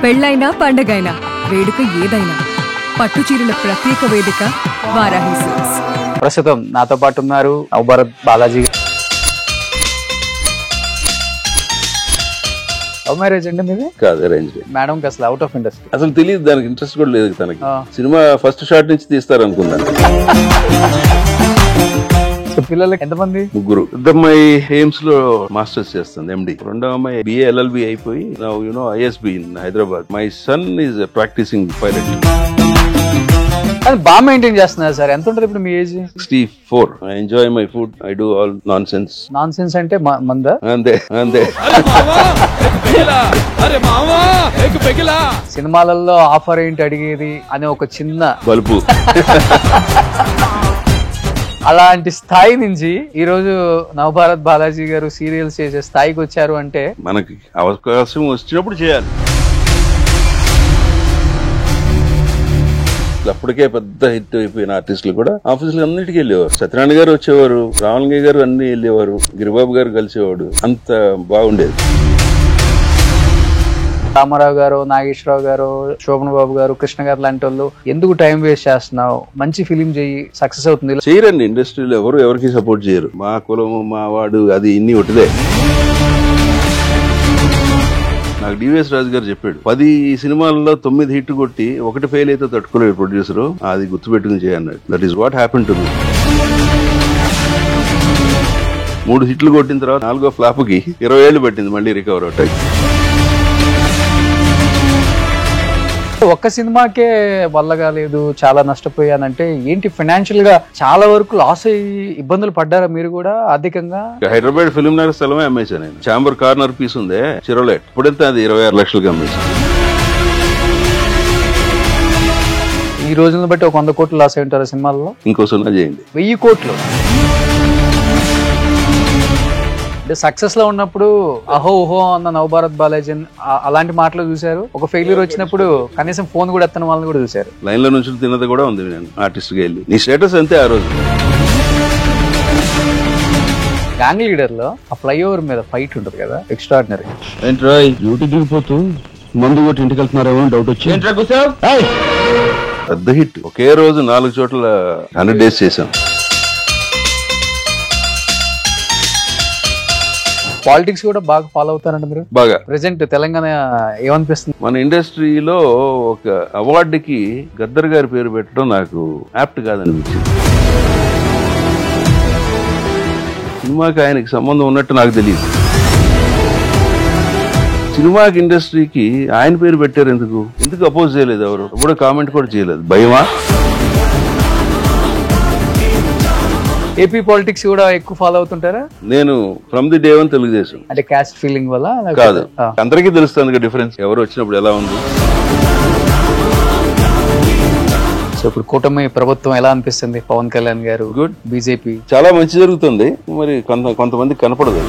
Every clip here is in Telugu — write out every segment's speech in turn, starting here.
పెళ్ళైనా పండగైనా వేడుక ఏదైనా పట్టు చీరల ప్రత్యేక వేదిక వారాహి సిల్క్స్. ప్రస్తుతం నాతో పాటు ఉన్నారు నవభారత్ బాలాజీ. లవ్ మ్యారేజ్ అండి మీది? కాదు, అరేంజ్. మేడం అసలు అవుట్ ఆఫ్ ఇండస్ట్రీ, అసలు తెలియదు, దానికి ఇంట్రెస్ట్ కూడా లేదు తనకి. సినిమా ఫస్ట్ షాట్ నుంచి తీస్తారు అనుకున్నాను. పిల్లలకి ఎంతమంది? ముగ్గురు. పెద్దమ్మాయి ఎయిమ్స్ లో మాస్టర్స్ చేస్తుంది, ఎండి. రెండో అమ్మాయి BA LLB అయిపోయి ISB in Hyderabad. My son is practising pilot. బాగా మెయింటైన్ చేస్తున్నారు సార్. ఎంత ఉంటుంది ఇప్పుడు మీ age? 64. I enjoy my food, I do all nonsense. Nonsense అంటే మందా? అంతే అంతే. సినిమాలలో ఆఫర్ ఏంటి అడిగేది అని ఒక చిన్న బల్బు. అలాంటి స్థాయి నుంచి ఈ రోజు నవభారత్ బాలాజీ గారు సీరియల్స్ చేసే స్థాయికి వచ్చారు అంటే మనకి అవకాశం వచ్చినప్పుడు చేయాలి. అప్పటికే పెద్ద హిట్ అయిపోయిన ఆర్టిస్టులు కూడా ఆఫీసులు అన్నిటికీ వెళ్ళేవారు. సత్యనారాయణ గారు వచ్చేవారు, రామలింగయ్య గారు అన్ని వెళ్ళేవారు, గిరిబాబు గారు కలిసేవాడు. అంత బాగుండేది. రామారావు గారు, నాగేశ్వరరావు గారు, శోభన్ బాబు గారు, కృష్ణ గారు లాంటి వాళ్ళు ఎందుకు టైం వేస్ట్ చేస్తున్నావు, మంచి ఫిలిం చేయి, సక్సెస్ అవుతుంది. చేయరండి, ఇండస్ట్రీలో ఎవరికి సపోర్ట్ చేయరు. మా కులము, మా వాడు, అది ఇన్ని ఒకటిదే. నాకు డివిఎస్ రాజు గారు చెప్పాడు, 10 సినిమాల్లో 9 హిట్ కొట్టి 1 ఫెయిల్ అయితే తట్టుకోలేదు ప్రొడ్యూసర్, అది గుర్తుపెట్టుకుని చేయన్నాడు. That is what happen to me. 3 హిట్లు కొట్టిన తర్వాత 4వ ఫ్లాప్ కి 20 ఏళ్ళు పట్టింది మళ్ళీ రికవర్ అవటానికి. ఒక్క సినిమాకే వల్ల కాలేదు, చాలా నష్టపోయానంటే ఏంటి? ఫైనాన్షియల్ గా చాలా వరకు లాస్ అయ్యి ఇబ్బందులు పడ్డారా మీరు కూడా ఆర్థికంగా? హైదరాబాద్ ఫిల్మ్ నగర్ స్థలమే అమ్మేశాను నేను. చాంబర్ కార్నర్ పీస్ ఉందే చిరోలెట్, ఇప్పుడెంత అది 26 లక్షలకి అమ్మేశాను. ఈ రోజులను బట్టి ఒక 100 కోట్లు లాస్ అయి ఉంటారు సినిమాల్లో. ఇంకో 0 చేయండి. 1000 కోట్లు. సక్సెస్ లో ఉన్నప్పుడు అహో ఓహో అన్న నవభారత్ బాలాజీ అలాంటి మాటలు చూశారు. ఒక ఫెయిల్యూర్ వచ్చినప్పుడు కనీసం ఫోన్ కూడా ఎత్తన వాళ్ళని కూడా చూశారు. లైన్ లో నుంచి తిన్నది కూడా ఉంది. నేను ఆర్టిస్ట్ గా వెళ్ళి, నీ స్టేటస్ అంతే ఆ రోజు. గ్యాంగ్ లీడర్ లో ఆ ఫ్లైఓవర్ మీద ఫైట్ ఉంటుంది కదా, ఎక్స్ట్రాడినరీ. ఏంట్రా డ్యూటీ దిగిపోతూ మందు కొట్టి ఇంటికి వెళ్తున్నారేమో డౌట్ వచ్చి పెద్ద హిట్. ఒకే రోజు 4 చోట్ల 100 డేస్ చేశాం. పాలిటిక్స్ కూడా బాగా ఫాలో అవుతారండి మీరు? బాగా. ప్రెసెంట్ తెలంగాణ ఏమనిపిస్తుంది? మన ఇండస్ట్రీలో ఒక అవార్డుకి గద్దర్ గారి పేరు పెట్టడం నాకు యాప్ట్ కాదనిపించింది. సినిమాకి ఆయనకి సంబంధం ఉన్నట్టు నాకు తెలియదు. సినిమాకి ఇండస్ట్రీకి ఆయన పేరు పెట్టారు ఎందుకు అపోజ్ చేయలేదు? ఎవరు ఎప్పుడో కామెంట్ కూడా చేయలేదు. భయమా? ఏపీ పాలిటిక్స్ కూడా ఎక్కువ ఫాలో అవుతుంటారా? నేను ఫ్రమ్ ది డే 1 తెలుగుదేశం. అంటే క్యాస్ట్ ఫీలింగ్ వల్ల కాదు, అందరికీ తెలుస్తుంది డిఫరెన్స్, ఎవరు వచ్చినప్పుడు ఎలా ఉంది. సో ఇప్పుడు కూటమి ప్రభుత్వం ఎలా అనిపిస్తుంది? పవన్ కళ్యాణ్ గారు, గుడ్. బీజేపీ చాలా మంచి జరుగుతుంది. మరి కొంతమందికి కనపడదు.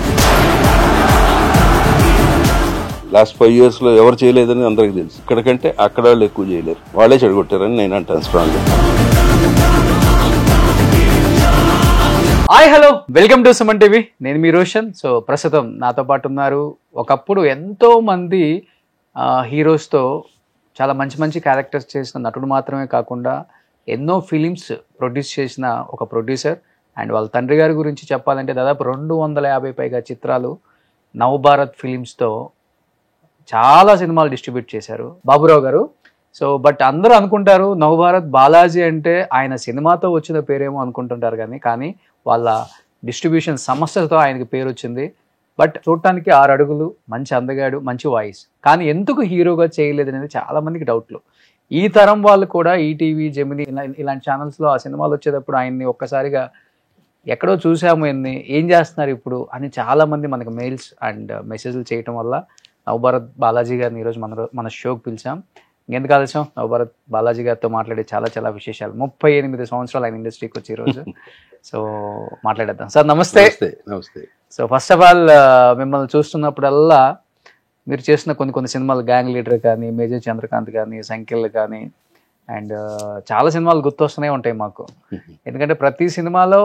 లాస్ట్ 5 years లో ఎవరు చేయలేదని అందరికి తెలుసు. ఇక్కడికంటే అక్కడ వాళ్ళు ఎక్కువ చేయలేరు, వాళ్ళే చెడగొట్టారని నేను అంటాను స్ట్రాంగ్ గా. Hi, hello, welcome to Suman TV. నేను మీ రోషన్. సో ప్రస్తుతం నాతో పాటు ఉన్నారు ఒకప్పుడు ఎంతో మంది హీరోస్తో చాలా మంచి మంచి క్యారెక్టర్స్ చేసిన నటుడు మాత్రమే కాకుండా ఎన్నో ఫిలిమ్స్ ప్రొడ్యూస్ చేసిన ఒక ప్రొడ్యూసర్. అండ్ వాళ్ళ తండ్రి గారి గురించి చెప్పాలంటే దాదాపు 250 పైగా చిత్రాలు నవభారత్ ఫిలిమ్స్తో చాలా సినిమాలు డిస్ట్రిబ్యూట్ చేశారు బాబురావు గారు. సో బట్ అందరూ అనుకుంటారు నవభారత్ బాలాజీ అంటే ఆయన సినిమాతో వచ్చిన పేరేమో అనుకుంటుంటారు, కానీ వాళ్ళ డిస్ట్రిబ్యూషన్ సమస్యతో ఆయనకి పేరు వచ్చింది. బట్ చూడటానికి 6 అడుగులు, మంచి అందగాడు, మంచి వాయిస్, కానీ ఎందుకు హీరోగా చేయలేదు అనేది చాలా మందికి డౌట్లు. ఈ తరం వాళ్ళు కూడా ఈటీవీ, జెమిని ఇలాంటి ఛానల్స్లో ఆ సినిమాలు వచ్చేటప్పుడు ఆయన్ని ఒక్కసారిగా ఎక్కడో చూసాము, ఏం చేస్తున్నారు ఇప్పుడు అని చాలా మంది మనకు మెయిల్స్ అండ్ మెసేజ్లు చేయటం వల్ల నవభారత్ బాలాజీ గారిని ఈరోజు మన షోకి పిలిచాం. ఎందుకు ఆలస్యం, నవభారత్ బాలాజీ గారితో మాట్లాడే చాలా విశేషాలు. 38 సంవత్సరాలు ఆయన ఇండస్ట్రీకి వచ్చి ఈరోజు. సో మాట్లాడేద్దాం. సార్ నమస్తే. నమస్తే. సో ఫస్ట్ ఆఫ్ ఆల్ మిమ్మల్ని చూస్తున్నప్పుడల్లా మీరు చేసిన కొన్ని సినిమాలు, గ్యాంగ్ లీడర్ కానీ, మేజర్ చంద్రకాంత్ కానీ, సంఖ్యలు కానీ, అండ్ చాలా సినిమాలు గుర్తొస్తూనే ఉంటాయి మాకు. ఎందుకంటే ప్రతి సినిమాలో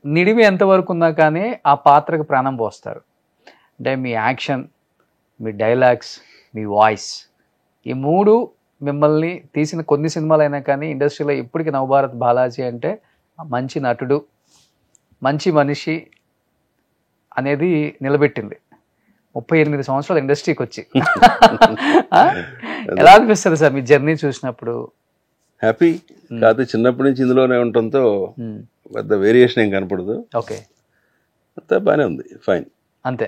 నిడివి ఎంతవరకు ఉన్నా కానీ ఆ పాత్రకు ప్రాణం పోస్తారు. అంటే మీ యాక్షన్, మీ డైలాగ్స్, మీ వాయిస్ ఈ మూడు మిమ్మల్ని తీసిన కొన్ని సినిమాలు అయినా కానీ ఇండస్ట్రీలో ఇప్పటికి నవభారత్ బాలాజీ అంటే మంచి నటుడు, మంచి మనిషి అనేది నిలబెట్టింది 38 సంవత్సరాలు ఇండస్ట్రీకి వచ్చి. ఎలా అనిపిస్తుంది సార్ మీ జర్నీ చూసినప్పుడు? హ్యాపీ కాదు, చిన్నప్పటి నుంచి ఇందులోనే ఉండటంతో పెద్ద వేరియేషన్ ఏం కనపడదు. ఓకే, అంతా బాగానే ఉంది, ఫైన్, అంతే,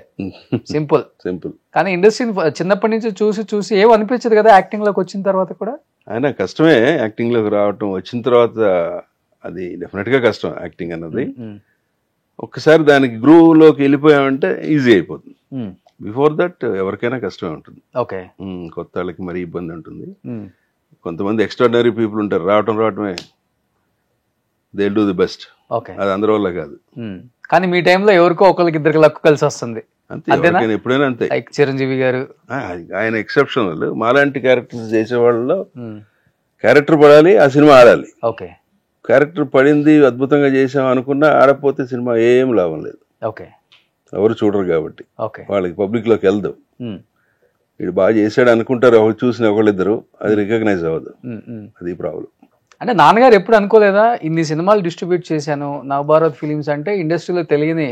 సింపుల్. సింపుల్. కానీ ఇండస్ట్రీని చిన్నప్పటి నుంచి చూసి చూసి ఏం అనిపించదు కదా యాక్టింగ్ లోకి వచ్చిన తర్వాత కూడా? ఆయన కష్టమే యాక్టింగ్ లోకి రావటం, వచ్చిన తర్వాత అది డెఫినెట్ గా కష్టం యాక్టింగ్ అన్నది. ఒక్కసారి దానికి గ్రూవ్ లోకి వెళ్ళిపోయామంటే ఈజీ అయిపోతుంది. బిఫోర్ దట్ ఎవరికైనా కష్టమే ఉంటుంది. ఓకే, కొత్త వాళ్ళకి మరీ ఇబ్బంది ఉంటుంది. కొంతమంది ఎక్స్ట్రాడినరీ పీపుల్ ఉంటారు, రావటమే they do the best. Okay, అది అందరి వల్ల కాదు. కానీ మీ టైంలో ఎవరికో ఒకరికి ఇద్దరికి లక్కు కలిసి వస్తుంది. అంతే, ఎప్పుడైనా అంతే. లైక్ చిరంజీవి గారు, ఆయన ఎక్సెప్షనల్. మాలాంటి క్యారెక్టర్స్ చేసే వాళ్ళలో క్యారెక్టర్ పడాలి, ఆ సినిమా ఆడాలి. ఓకే, క్యారెక్టర్ పడింది, అద్భుతంగా చేసాం అనుకున్నా ఆడపోతే సినిమా ఏం లాభం లేదు. ఓకే, ఎవరు చూడరు కాబట్టి. ఓకే, వాళ్ళకి పబ్లిక్ లోకి వెళ్దాం. వీడు బాగా చేశాడు అనుకుంటారు, ఒకరు చూసిన ఒకళ్ళిద్దరు, అది రికగ్నైజ్ అవ్వదు. అది ప్రాబ్లం. అంటే నాన్నగారు ఎప్పుడు అనుకోలేదా ఇన్ని సినిమాలు డిస్ట్రిబ్యూట్ చేశాను, నవభారత్ ఫిలిమ్స్ అంటే ఇండస్ట్రీలో తెలియని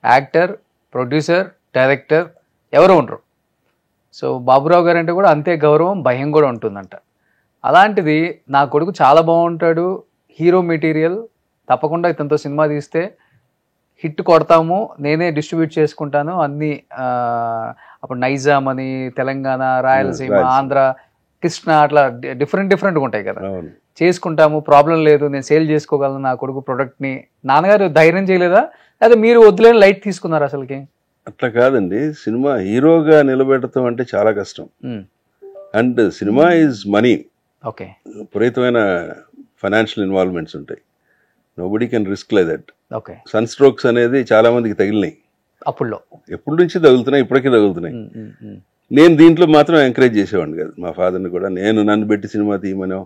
యాక్టర్, ప్రొడ్యూసర్, డైరెక్టర్ ఎవరు ఉండరు. సో బాబురావు గారు అంటే కూడా అంతే గౌరవం, భయం కూడా ఉంటుందంట. అలాంటిది నా కొడుకు చాలా బాగుంటాడు, హీరో మెటీరియల్, తప్పకుండా ఇతనితో సినిమా తీస్తే హిట్ కొడతాము, నేనే డిస్ట్రిబ్యూట్ చేసుకుంటాను అన్ని. అప్పుడు నైజాం అని, తెలంగాణ, రాయలసీమ, ఆంధ్ర, కృష్ణ, అట్లా డిఫరెంట్గా ఉంటాయి కదా, చేసుకుంటాము, ప్రాబ్లం లేదు, నేను సేల్ చేసుకోగలను నా కొడుకు ప్రొడక్ట్ని. నాన్నగారు ధైర్యం చేయలేదా, లేదా మీరు వద్దులేని లైట్ తీసుకున్నారు అసలుకి? అట్లా కాదండి, సినిమా హీరోగా నిలబెడతాం అంటే చాలా కష్టం. And cinema is money. Okay, విపరీతమైన ఫైనాన్షియల్ ఇన్వాల్వ్మెంట్స్ ఉంటాయి. Nobody can risk like that. Okay, sun strokes అనేది చాలా మందికి తగిలినాయి, అప్పుడులో ఎప్పటి నుంచి తగులుతున్నాయి, ఇప్పటికీ తగులుతున్నాయి. నేను దీంట్లో మాత్రం ఎంకరేజ్ చేసేవాడిని కాదు. మా ఫాదర్ని కూడా నన్ను పెట్టి సినిమా తీయమనో,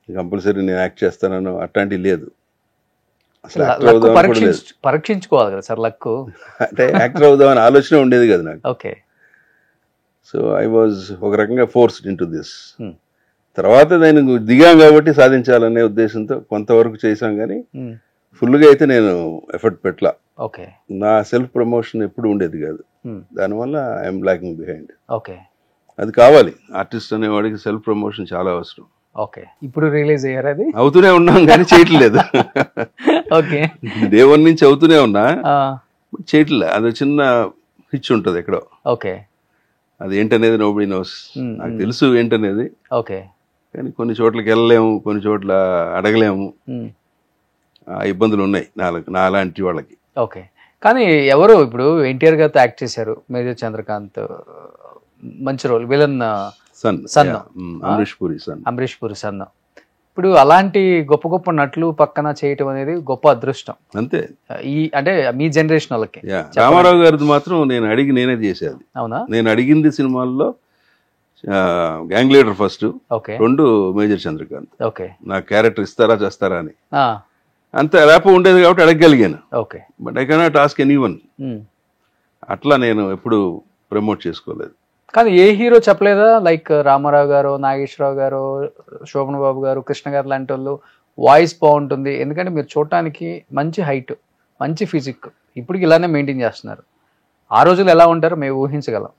కంపల్సరీ నేను యాక్ట్ చేస్తానో అట్లాంటివి లేదు. అసలు యాక్టర్ అవుదాం పరీక్షించుకోవాలి కదా సార్ లక్. అంటే యాక్టర్ అవుదాం అని ఆలోచన ఉండేది కదా నాకు. ఓకే, సో ఐ వాజ్ ఒక రకంగా ఫోర్స్డ్ ఇన్ టు దిస్. తర్వాత నేను దిగాం కాబట్టి సాధించాలనే ఉద్దేశంతో కొంతవరకు చేశాం, కానీ ఫుల్గా అయితే నేను ఎఫర్ట్ పెట్టలా. ఓకే, నా సెల్ఫ్ ప్రమోషన్ ఎప్పుడు ఉండేది కాదు, దానివల్ల ఐఎమ్ లాకింగ్ బిహైండ్. ఓకే, అది కావాలి, ఆర్టిస్ట్ అనేవాడికి సెల్ఫ్ ప్రమోషన్ చాలా అవసరం. ఓకే, ఇప్పుడు రిలీజ్ అయ్యారు? అది అవుతూనే ఉన్నాం కానీ చేయట్లేదు. ఓకే, డే 1 నుంచి అవుతూనే ఉన్నా, చేయట్లే. అది చిన్న హిచ్ ఉంటుంది ఎక్కడో. ఓకే, అది ఏంటనేది నోబడీ నోస్. నాకు తెలుసు ఏంటనేది. ఓకే, కానీ కొన్ని చోట్లకి వెళ్ళలేము, కొన్ని చోట్ల అడగలేము, ఆ ఇబ్బందులు ఉన్నాయి నాలాంటి వాళ్ళకి. ఓకే, కానీ ఎవరు ఇప్పుడు ఎన్టీఆర్ గారితో యాక్ట్ చేశారు, మేజర్ చంద్రకాంత్, మంచి role, villain son, Amrish Puri son. ఇప్పుడు అలాంటి గొప్ప గొప్ప నటులు పక్కన చేయటం అనేది గొప్ప అదృష్టం. అంతే, ఈ అంటే మీ జనరేషన్ వాళ్ళకి. రామారావు గారిది మాత్రం నేనే చేసేది. అవునా? నేను అడిగింది సినిమాల్లో gang leader first, 2 major Chandrakanth. Okay, నా క్యారెక్టర్ ఇస్తారా చేస్తారా అని అంత ర్యాప్ ఉండేది కాబట్టి అడగగలిగాను. Okay, but I cannot ask anyone. అట్లా నేను ఎప్పుడు ప్రమోట్ చేసుకోలేదు. కానీ ఏ హీరో చెప్పలేదా, లైక్ రామారావు గారు, నాగేశ్వరరావు గారు, శోభన్ బాబు గారు, కృష్ణ గారు లాంటి వాళ్ళు వాయిస్ బాగుంటుంది, ఎందుకంటే మీరు చూడటానికి మంచి హైట్, మంచి ఫిజిక్, ఇప్పటికి ఇలానే మెయింటైన్ చేస్తున్నారు. ఆ రోజులు ఎలా ఉంటారో మేము ఊహించగలం.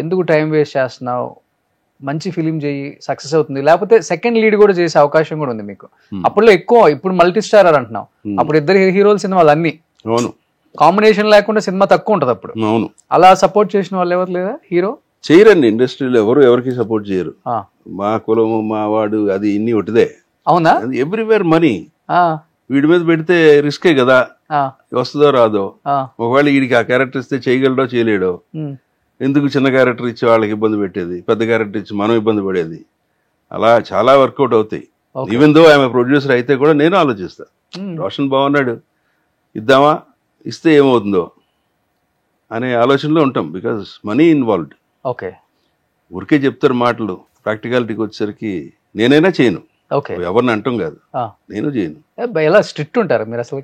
ఎందుకు టైం వేస్ట్ చేస్తున్నావు, మంచి ఫిలిం చేయి, సక్సెస్ అవుతుంది, లేకపోతే సెకండ్ లీడ్ కూడా చేసే అవకాశం కూడా ఉంది మీకు. అప్పుడులో ఎక్కువ, ఇప్పుడు మల్టీ స్టారర్ అంటున్నాం, అప్పుడు ఇద్దరు హీరోల సినిమాలు అన్ని కాంబినేషన్ లేకుండా సినిమా తక్కువ ఉంటుంది అప్పుడు. అలా సపోర్ట్ చేసిన వాళ్ళు ఎవరు లేదా హీరో? చేయరండి, ఇండస్ట్రీలో ఎవరికి సపోర్ట్ చేయరు. మా కులము, మా వాడు, అది ఇన్ని ఒకటిదే. అవునా? Everywhere money. వీడి మీద పెడితే రిస్కే కదా, వస్తుందో రాదో. ఒకవేళ వీడికి ఆ క్యారెక్టర్ ఇస్తే చేయగలడో చేయలేడో, ఎందుకు చిన్న క్యారెక్టర్ ఇచ్చి వాళ్ళకి ఇబ్బంది పెట్టేది, పెద్ద క్యారెక్టర్ ఇచ్చి మనం ఇబ్బంది పడేది. అలా చాలా వర్కౌట్ అవుతాయి. ఈవెన్ దో ఆమె ప్రొడ్యూసర్ అయితే కూడా నేను ఆలోచిస్తా, రోషన్ బాగున్నాడు, ఇద్దామా, ఇస్తే ఏమవుతుందో అనే ఆలోచనలో ఉంటాం. Because money involved. ఓకే, ఊరికే చెప్తారు మాటలు, ప్రాక్టికాలిటీకి వచ్చేసరికి నేనైనా చేయను. ఓకే, ఎవరిని అంటాం కాదు, నేను చేయను. ఎలా స్ట్రిక్ట్ ఉంటారు మీరు అసలు?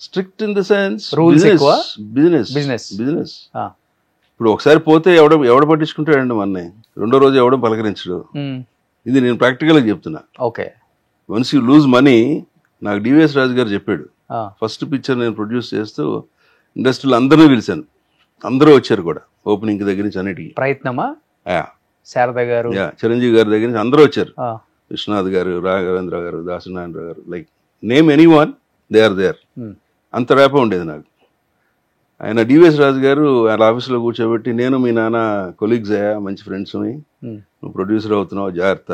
Strict in the sense rules ఎక్కువ, బిజినెస్. ఇప్పుడు ఒకసారి పోతే ఎవడ పట్టించుకుంటాడండి మొన్నే, రెండో రోజు ఎవడం పలకరించడు. ఇది నేను ప్రాక్టికల్గా చెప్తున్నా. Okay. Once you lose money, నాకు డివిఎస్ రాజు గారు చెప్పాడు. ఫస్ట్ పిక్చర్ నేను ప్రొడ్యూస్ చేస్తూ ఇండస్ట్రీలో అందరినీ పిలిచాను, అందరూ వచ్చారు కూడా, ఓపెనింగ్ దగ్గర నుంచి అన్నిటికీ. ప్రయత్నమా? శారద గారు, చిరంజీవి గారి దగ్గర నుంచి అందరూ వచ్చారు. విశ్వనాథ్ గారు, రాఘవేంద్ర గారు, దాసనారాయణరావు గారు, like name anyone, they are there. అంత ర్యాప ఉండేది నాకు. ఆయన డివిఎస్ రాజు గారు ఆయన ఆఫీస్లో కూర్చోబెట్టి, నేను మీ నాన్న కొలీగ్స్ అయ్యా, మంచి ఫ్రెండ్స్ని, నువ్వు ప్రొడ్యూసర్ అవుతున్నావు, జాగ్రత్త.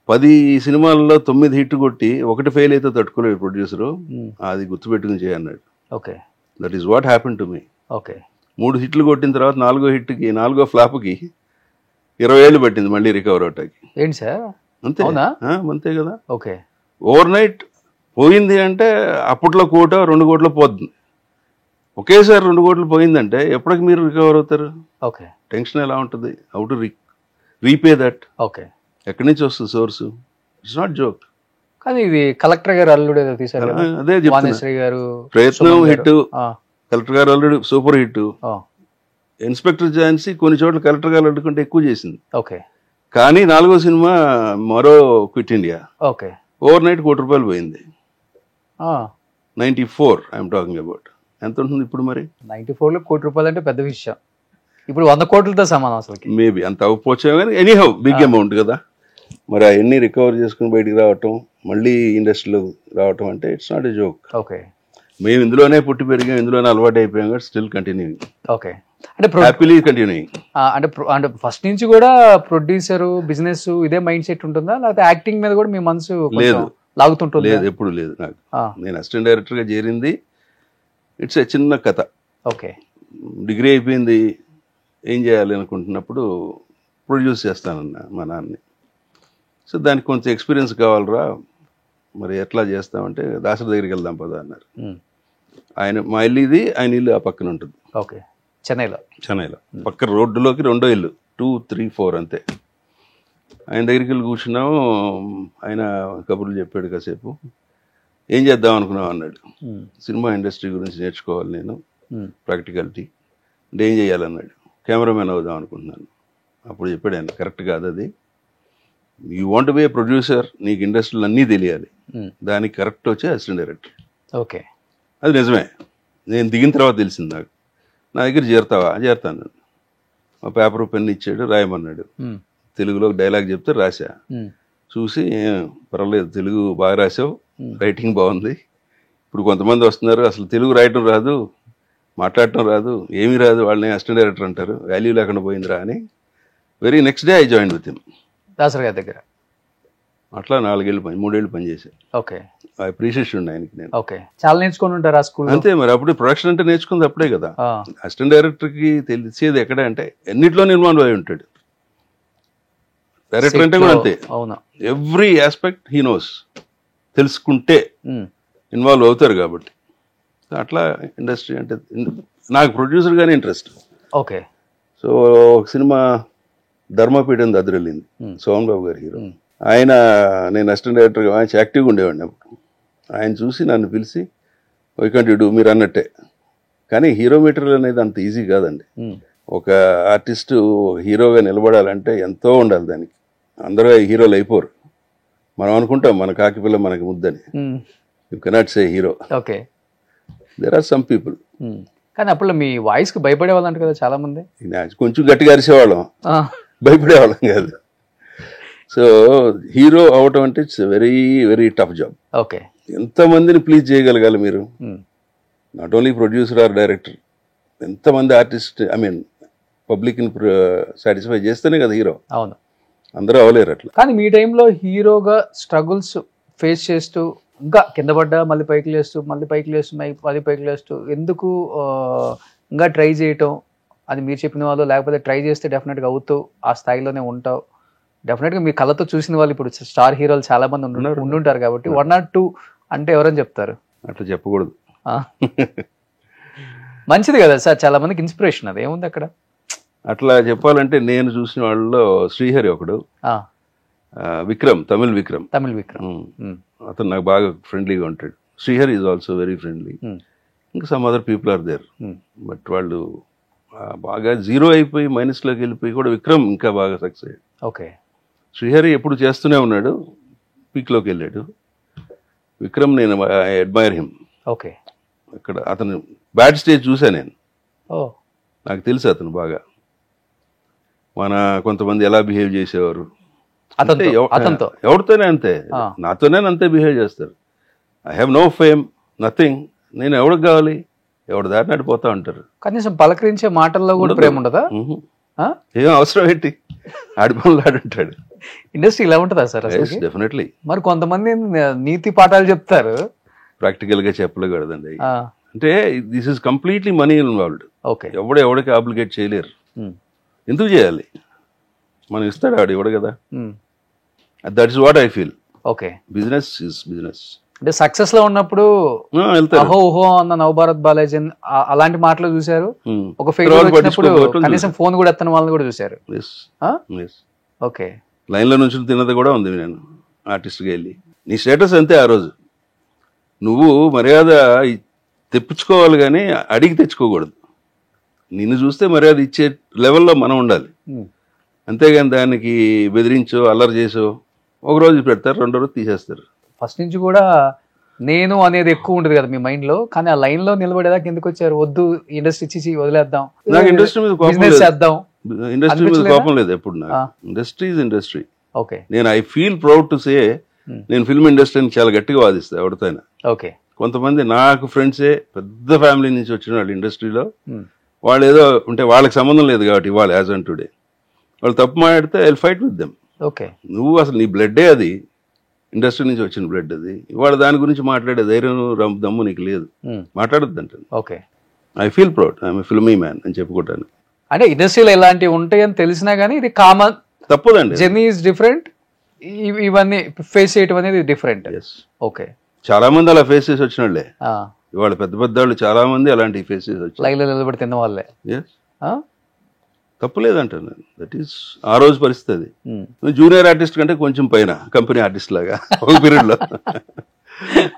10 సినిమాల్లో 9 హిట్ కొట్టి 1 ఫెయిల్ అయితే తట్టుకోలేడు ప్రొడ్యూసరు, అది గుర్తుపెట్టుకుని చేయన్నాడు. Okay. That is what happen to me. Okay. 3 హిట్లు కొట్టిన తర్వాత 4వ ఫ్లాప్కి 20 ఏళ్ళు పట్టింది మళ్ళీ రికవర్ అవటానికి. ఏంటి సార్? అంతే అంతే కదా. ఓకే. ఓవర్ నైట్ పోయింది అంటే అప్పట్లో 1 కోటి 2 కోట్లు పోతుంది. ఒకేసారి 2 కోట్లు పోయిందంటే ఎప్పటికి మీరు రికవర్ అవుతారు? ఓకే. టెన్షన్ ఎలా ఉంటుంది? How to repay that? Okay. ఎక్కడి నుంచి వస్తుంది సోర్స్? It's not joke. కానీ ఇది కలెక్టర్ గారు అల్లుడు ఏదో తీశారు, అదే వాణిశ్రీ గారు. ప్రయత్నం హిట్, కలెక్టర్ గారు అల్లుడు సూపర్ హిట్. ఇన్స్పెక్టర్ ఝాన్సీ కొన్ని చోట్ల కలెక్టర్ గారు అల్లుడు కంటే ఎక్కువ చేసింది. ఓకే. కానీ 4వ సినిమా మరో quit India. Okay. Over night 1 కోటి రూపాయలు పోయింది. 94 ఐఎమ్ టాకింగ్ అబౌట్. ఎంత ఉంటుంది ఇప్పుడు మరి? 94లో 1 కోటి రూపాయలు అంటే పెద్ద విషయం. ఇప్పుడు 100 కోట్లతో సమానం అసలు. మేబీ అంత అవ్వకపోవచ్చా, కానీ ఎనీహౌ బిగ్ అమౌంట్ కదా. మరి అవన్నీ రికవర్ చేసుకుని బయటికి రావటం, మళ్ళీ ఇండస్ట్రీలో రావటం అంటే it's not a joke. Okay. మేము ఇందులోనే పుట్టి పెరిగాం, ఇందులోనే అలవాటు అయిపోయాం, కాబట్టి స్టిల్ కంటిన్యూయింగ్. ఓకే. అంటే హ్యాపీలీ కంటిన్యూయింగ్. అంటే ఫస్ట్ నుంచి కూడా ప్రొడ్యూసర్ బిజినెస్ ఇదే మైండ్ సెట్ ఉంటుందా, లేకపోతే యాక్టింగ్ మీద కూడా మీ మనసు లేదు లాగుతుంటుంది? లేదు, ఎప్పుడు లేదు నాకు. నేను అసిస్టెంట్ డైరెక్టర్గా చేరింది ఇట్స్ ఏ చిన్న కథ. ఓకే. డిగ్రీ అయిపోయింది, ఏం చేయాలి అనుకుంటున్నప్పుడు ప్రొడ్యూస్ చేస్తానన్నా మా నాన్నని. సో దానికి కొంచెం ఎక్స్పీరియన్స్ కావాలరా, మరి ఎట్లా చేస్తామంటే దాసరి దగ్గరికి వెళ్దాం పదా అన్నారు. ఆయన మా ఇల్లు ఇది, ఆయన ఇల్లు ఆ పక్కన ఉంటుంది. ఓకే. చెన్నైలో పక్క రోడ్డులోకి 2వ ఇల్లు, 2, 3, 4 అంతే. ఆయన దగ్గరికి వెళ్ళి కూర్చున్నాము. ఆయన కబుర్లు చెప్పాడు కాసేపు. ఏం చేద్దాం అనుకున్నాం అన్నాడు. సినిమా ఇండస్ట్రీ గురించి నేర్చుకోవాలి నేను, ప్రాక్టికాలిటీ. అంటే ఏం చేయాలన్నాడు. కెమెరామెన్ అవుదాం అనుకుంటున్నాను. అప్పుడు చెప్పాడు ఆయన, కరెక్ట్ కాదు అది. You want be A producer, నీకు ఇండస్ట్రీలో అన్నీ తెలియాలి, దానికి కరెక్ట్ వచ్చే అసిస్టెంట్ డైరెక్టర్. ఓకే. అది నిజమే. నేను దిగిన తర్వాత తెలిసింది నాకు. నా దగ్గర చేరతాను. మా పేపర్ పెన్ ఇచ్చాడు, రాయమన్నాడు. తెలుగులో డైలాగ్ చెప్తే రాశా. చూసి పర్వాలేదు, తెలుగు బాగా రాసావు, రైటింగ్ బాగుంది. ఇప్పుడు కొంతమంది వస్తున్నారు, అసలు తెలుగు రాయటం రాదు, మాట్లాడటం రాదు, ఏమీ రాదు, వాళ్ళని అసిస్టెంట్ డైరెక్టర్ అంటారు, వాల్యూ లేకుండా పోయిందిరా అని. Very next day I join with him Dasari గారి దగ్గర. అట్లా 3 ఏళ్ళు పనిచేశాను. ఓకే. అప్రిషియేషన్ ఆయనకి నేను. ఓకే. చాలా నేర్చుకుని ఉంటారు ఆ స్కూల్. అంతే మరి, అప్పుడు ప్రొడక్షన్ అంటే నేర్చుకుంది అప్పుడే కదా. అసిస్టెంట్ డైరెక్టర్కి తెలిసేది ఎక్కడ అంటే ఎన్నిట్లో ఇన్వాల్వ్ అయి ఉంటాడు. డైరెక్టర్ అంటే కూడా అంతే. అవునా. Every aspect he knows. తెలుసుకుంటే ఇన్వాల్వ్ అవుతారు కాబట్టి. అట్లా ఇండస్ట్రీ అంటే నాకు ప్రొడ్యూసర్గానే ఇంట్రెస్ట్. ఓకే. సో ఒక సినిమా ధర్మపీఠం దద్దరెళ్ళింది, సోమన్ బాబు గారి హీరో. ఆయన, నేను అసిస్టెంట్ డైరెక్టర్గా మంచి యాక్టివ్గా ఉండేవాడిని అప్పుడు. ఆయన చూసి నన్ను పిలిచి, వై కాంట్ యు డూ, మీరు అన్నట్టే. కానీ హీరో మెటీరియల్ అనేది అంత ఈజీ కాదండి. ఒక ఆర్టిస్టు హీరోగా నిలబడాలంటే ఎంతో ఉండాలి దానికి. అందరూ హీరోలు అయిపోరు. మనం అనుకుంటాం మన కాకిపిల్ల మనకి ముద్దని. You cannot say hero. Okay. There are some people. కానీ అప్పుడు మీ వాయిస్కి భయపడేవాళ్ళంట కదా చాలా మంది. కొంచెం గట్టిగా అరిసేవాళ్ళం, భయపడేవాళ్ళం కాదు. సో హీరో అవటం అంటే it's very very tough job. Okay. ఎంతమందిని ప్లీజ్ చేయగలగాలి మీరు, not only producer or director. ఎంతమంది ఆర్టిస్ట్, ఐ మీన్ పబ్లిక్ని సాటిస్ఫై చేస్తేనే కదా హీరో. అవును. అందరూ అవ్వలేరు అట్లా. కానీ మీ టైంలో హీరోగా స్ట్రగుల్స్ ఫేస్ చేస్తూ, ఇంకా కింద పడ్డా మళ్ళీ పైకి లేస్తూ, మళ్ళీ పైకి లేస్తూ ఎందుకు ఇంకా ట్రై చేయటం, అది మీరు చెప్పిన వాళ్ళు, లేకపోతే ట్రై చేస్తే డెఫినెట్గా అవుతావు, ఆ స్థాయిలోనే ఉంటావు. డెఫినెట్గా మీ కళ్ళతో చూసిన వాళ్ళు ఇప్పుడు స్టార్ హీరోలు చాలా మంది ఉండుంటారు కాబట్టి 1 or 2 అంటే ఎవరని చెప్తారు? అట్లా చెప్పకూడదు. మంచిది కదా సార్, చాలా మందికి ఇన్స్పిరేషన్. అది ఏముంది అక్కడ. అట్లా చెప్పాలంటే నేను చూసిన వాళ్ళలో శ్రీహరి ఒకడు, విక్రమ్, తమిళ్ విక్రమ్. అతను నాకు బాగా ఫ్రెండ్లీగా ఉంటాడు. Srihari is also very friendly. ఇంకా some other people are there, but వాళ్ళు బాగా జీరో అయిపోయి మైనస్లోకి వెళ్ళిపోయి కూడా విక్రమ్ ఇంకా బాగా సక్సెస్ అయ్యాడు. ఓకే. శ్రీహరి ఎప్పుడు చేస్తూనే ఉన్నాడు, పీక్లోకి వెళ్ళాడు. విక్రమ్ నేను అడ్మైర్ హిమ్. ఓకే. అక్కడ అతను బ్యాడ్ స్టేజ్ చూసా నేను. ఓ. నాకు తెలుసు అతను బాగా. మన కొంతమంది ఎలా బిహేవ్ చేసేవారు అంటే అతనితో ఎవరితోనే అంతే, నాతోనే అంతే బిహేవ్ చేస్తారు. I have no fame, nothing. నేను ఎవరికి కావాలి, ఎవరి దారి నడిపోతా ఉంటారు. కనీసం పలకరించే మాటల్లో కూడా ప్రేమ ఉండదా? ఏం అవసరం ఏంటి, ఆడి పనులు ఆడుంటాడు. ఇండస్ట్రీ ఇలా ఉంటుందా సార్? డెఫినెట్లీ. మరి కొంతమంది నీతి పాఠాలు చెప్తారు, ప్రాక్టికల్ గా చెప్పలేకూడదండి. అంటే this is completely money involved. Okay. ఎవరికి ఆబ్లిగేట్ చేయలేరు. ఎందుకు చేయాలి, మనం ఇస్తాడు ఆడు ఎవడు కదా. That is what I feel. Okay. Business is business. అంటే సక్సెస్ లో ఉన్నప్పుడు అహో ఓహో అన్న నవభారత్ బాలాజీ అలాంటి మాటలు చూసారు. ఒక ఫెయిల్యూర్ వచ్చినప్పుడు కనీసం ఫోన్ కూడా ఎత్తని వాళ్ళని కూడా చూసారు. ఓకే. లైన్ లో నుంచి తిన్నది కూడా ఉంది. నేను ఆర్టిస్ట్గా వెళ్ళి నీ స్టేటస్ అంతే. ఆ రోజు నువ్వు మర్యాద తెప్పించుకోవాలి కానీ అడిగి తెచ్చుకోకూడదు. నిన్ను చూస్తే మర్యాద ఇచ్చే లెవెల్లో మనం ఉండాలి. అంతేగాని దానికి బెదిరించో అల్లరి చేసో ఒక రోజు పెడతారు, రెండో రోజు తీసేస్తారు. ఫస్ట్ నుంచి కూడా నేను అనేది ఎక్కువ ఉండదు కదా మీ మైండ్ లో, కానీ ఆ లైన్ లో నిలబడేదాకా ఎందుకు వచ్చారు? వద్దు ఇండస్ట్రీ ఇచ్చి వదిలేద్దాం, నాకు ఇండస్ట్రీ మీద బిజినెస్ చేద్దాం. ఇండస్ట్రీ మీద కోపం లేదు ఎప్పుడు నాకు. Industry is industry. ఓకే. నేను I feel proud to say నేను ఫిల్మ్ ఇండస్ట్రీని చాలా గట్టిగా వాదిస్తా ఎవరితోనైనా. ఓకే. కొంతమంది నాకు ఫ్రెండ్సే పెద్ద ఫ్యామిలీ నుంచి వచ్చిన వాళ్ళు ఇండస్ట్రీలో, వాళ్ళు ఏదో ఉంటే వాళ్ళకి సంబంధం లేదు కాబట్టి ఇవాళ యాజ్ ఆన్ టుడే వాళ్ళు తప్పు మాట్లాడితే I will fight with them. Okay. నువ్వు అసలు నీ బ్లడ్డే అది, ఇండస్ట్రీ నుంచి వచ్చిన బ్లడ్ అది. ఇవాళ దాని గురించి మాట్లాడే ధైర్యం దమ్ము నీకు లేదు, మాట్లాడద్దు అంటే. Okay. I feel proud, I'm a filmy man అని చెప్పుకుంటాను. అంటే ఇండస్ట్రీలో ఇలాంటివి ఉంటాయని తెలిసినా కానీ ఇది కామన్, తప్పదండి. జర్నీ ఈజ్ డిఫరెంట్, ఇవన్నీ ఫేస్ చేయటం అనేది డిఫరెంట్. ఓకే. చాలా మంది అలా ఫేస్ చేసి వచ్చిన వాళ్ళే ఇవాళ, పెద్ద పెద్ద వాళ్ళు చాలా మంది అలాంటి ఫేస్ చేసి వచ్చి లైన్లో నిలబడి తిన్న వాళ్ళే. తప్పులేదంటాను నేను. దట్ ఈస్ ఆ రోజు పరిస్థితి. జూనియర్ ఆర్టిస్ట్ కంటే కొంచెం పైన కంపెనీ ఆర్టిస్ట్ లాగా ఒక పీరియడ్ లో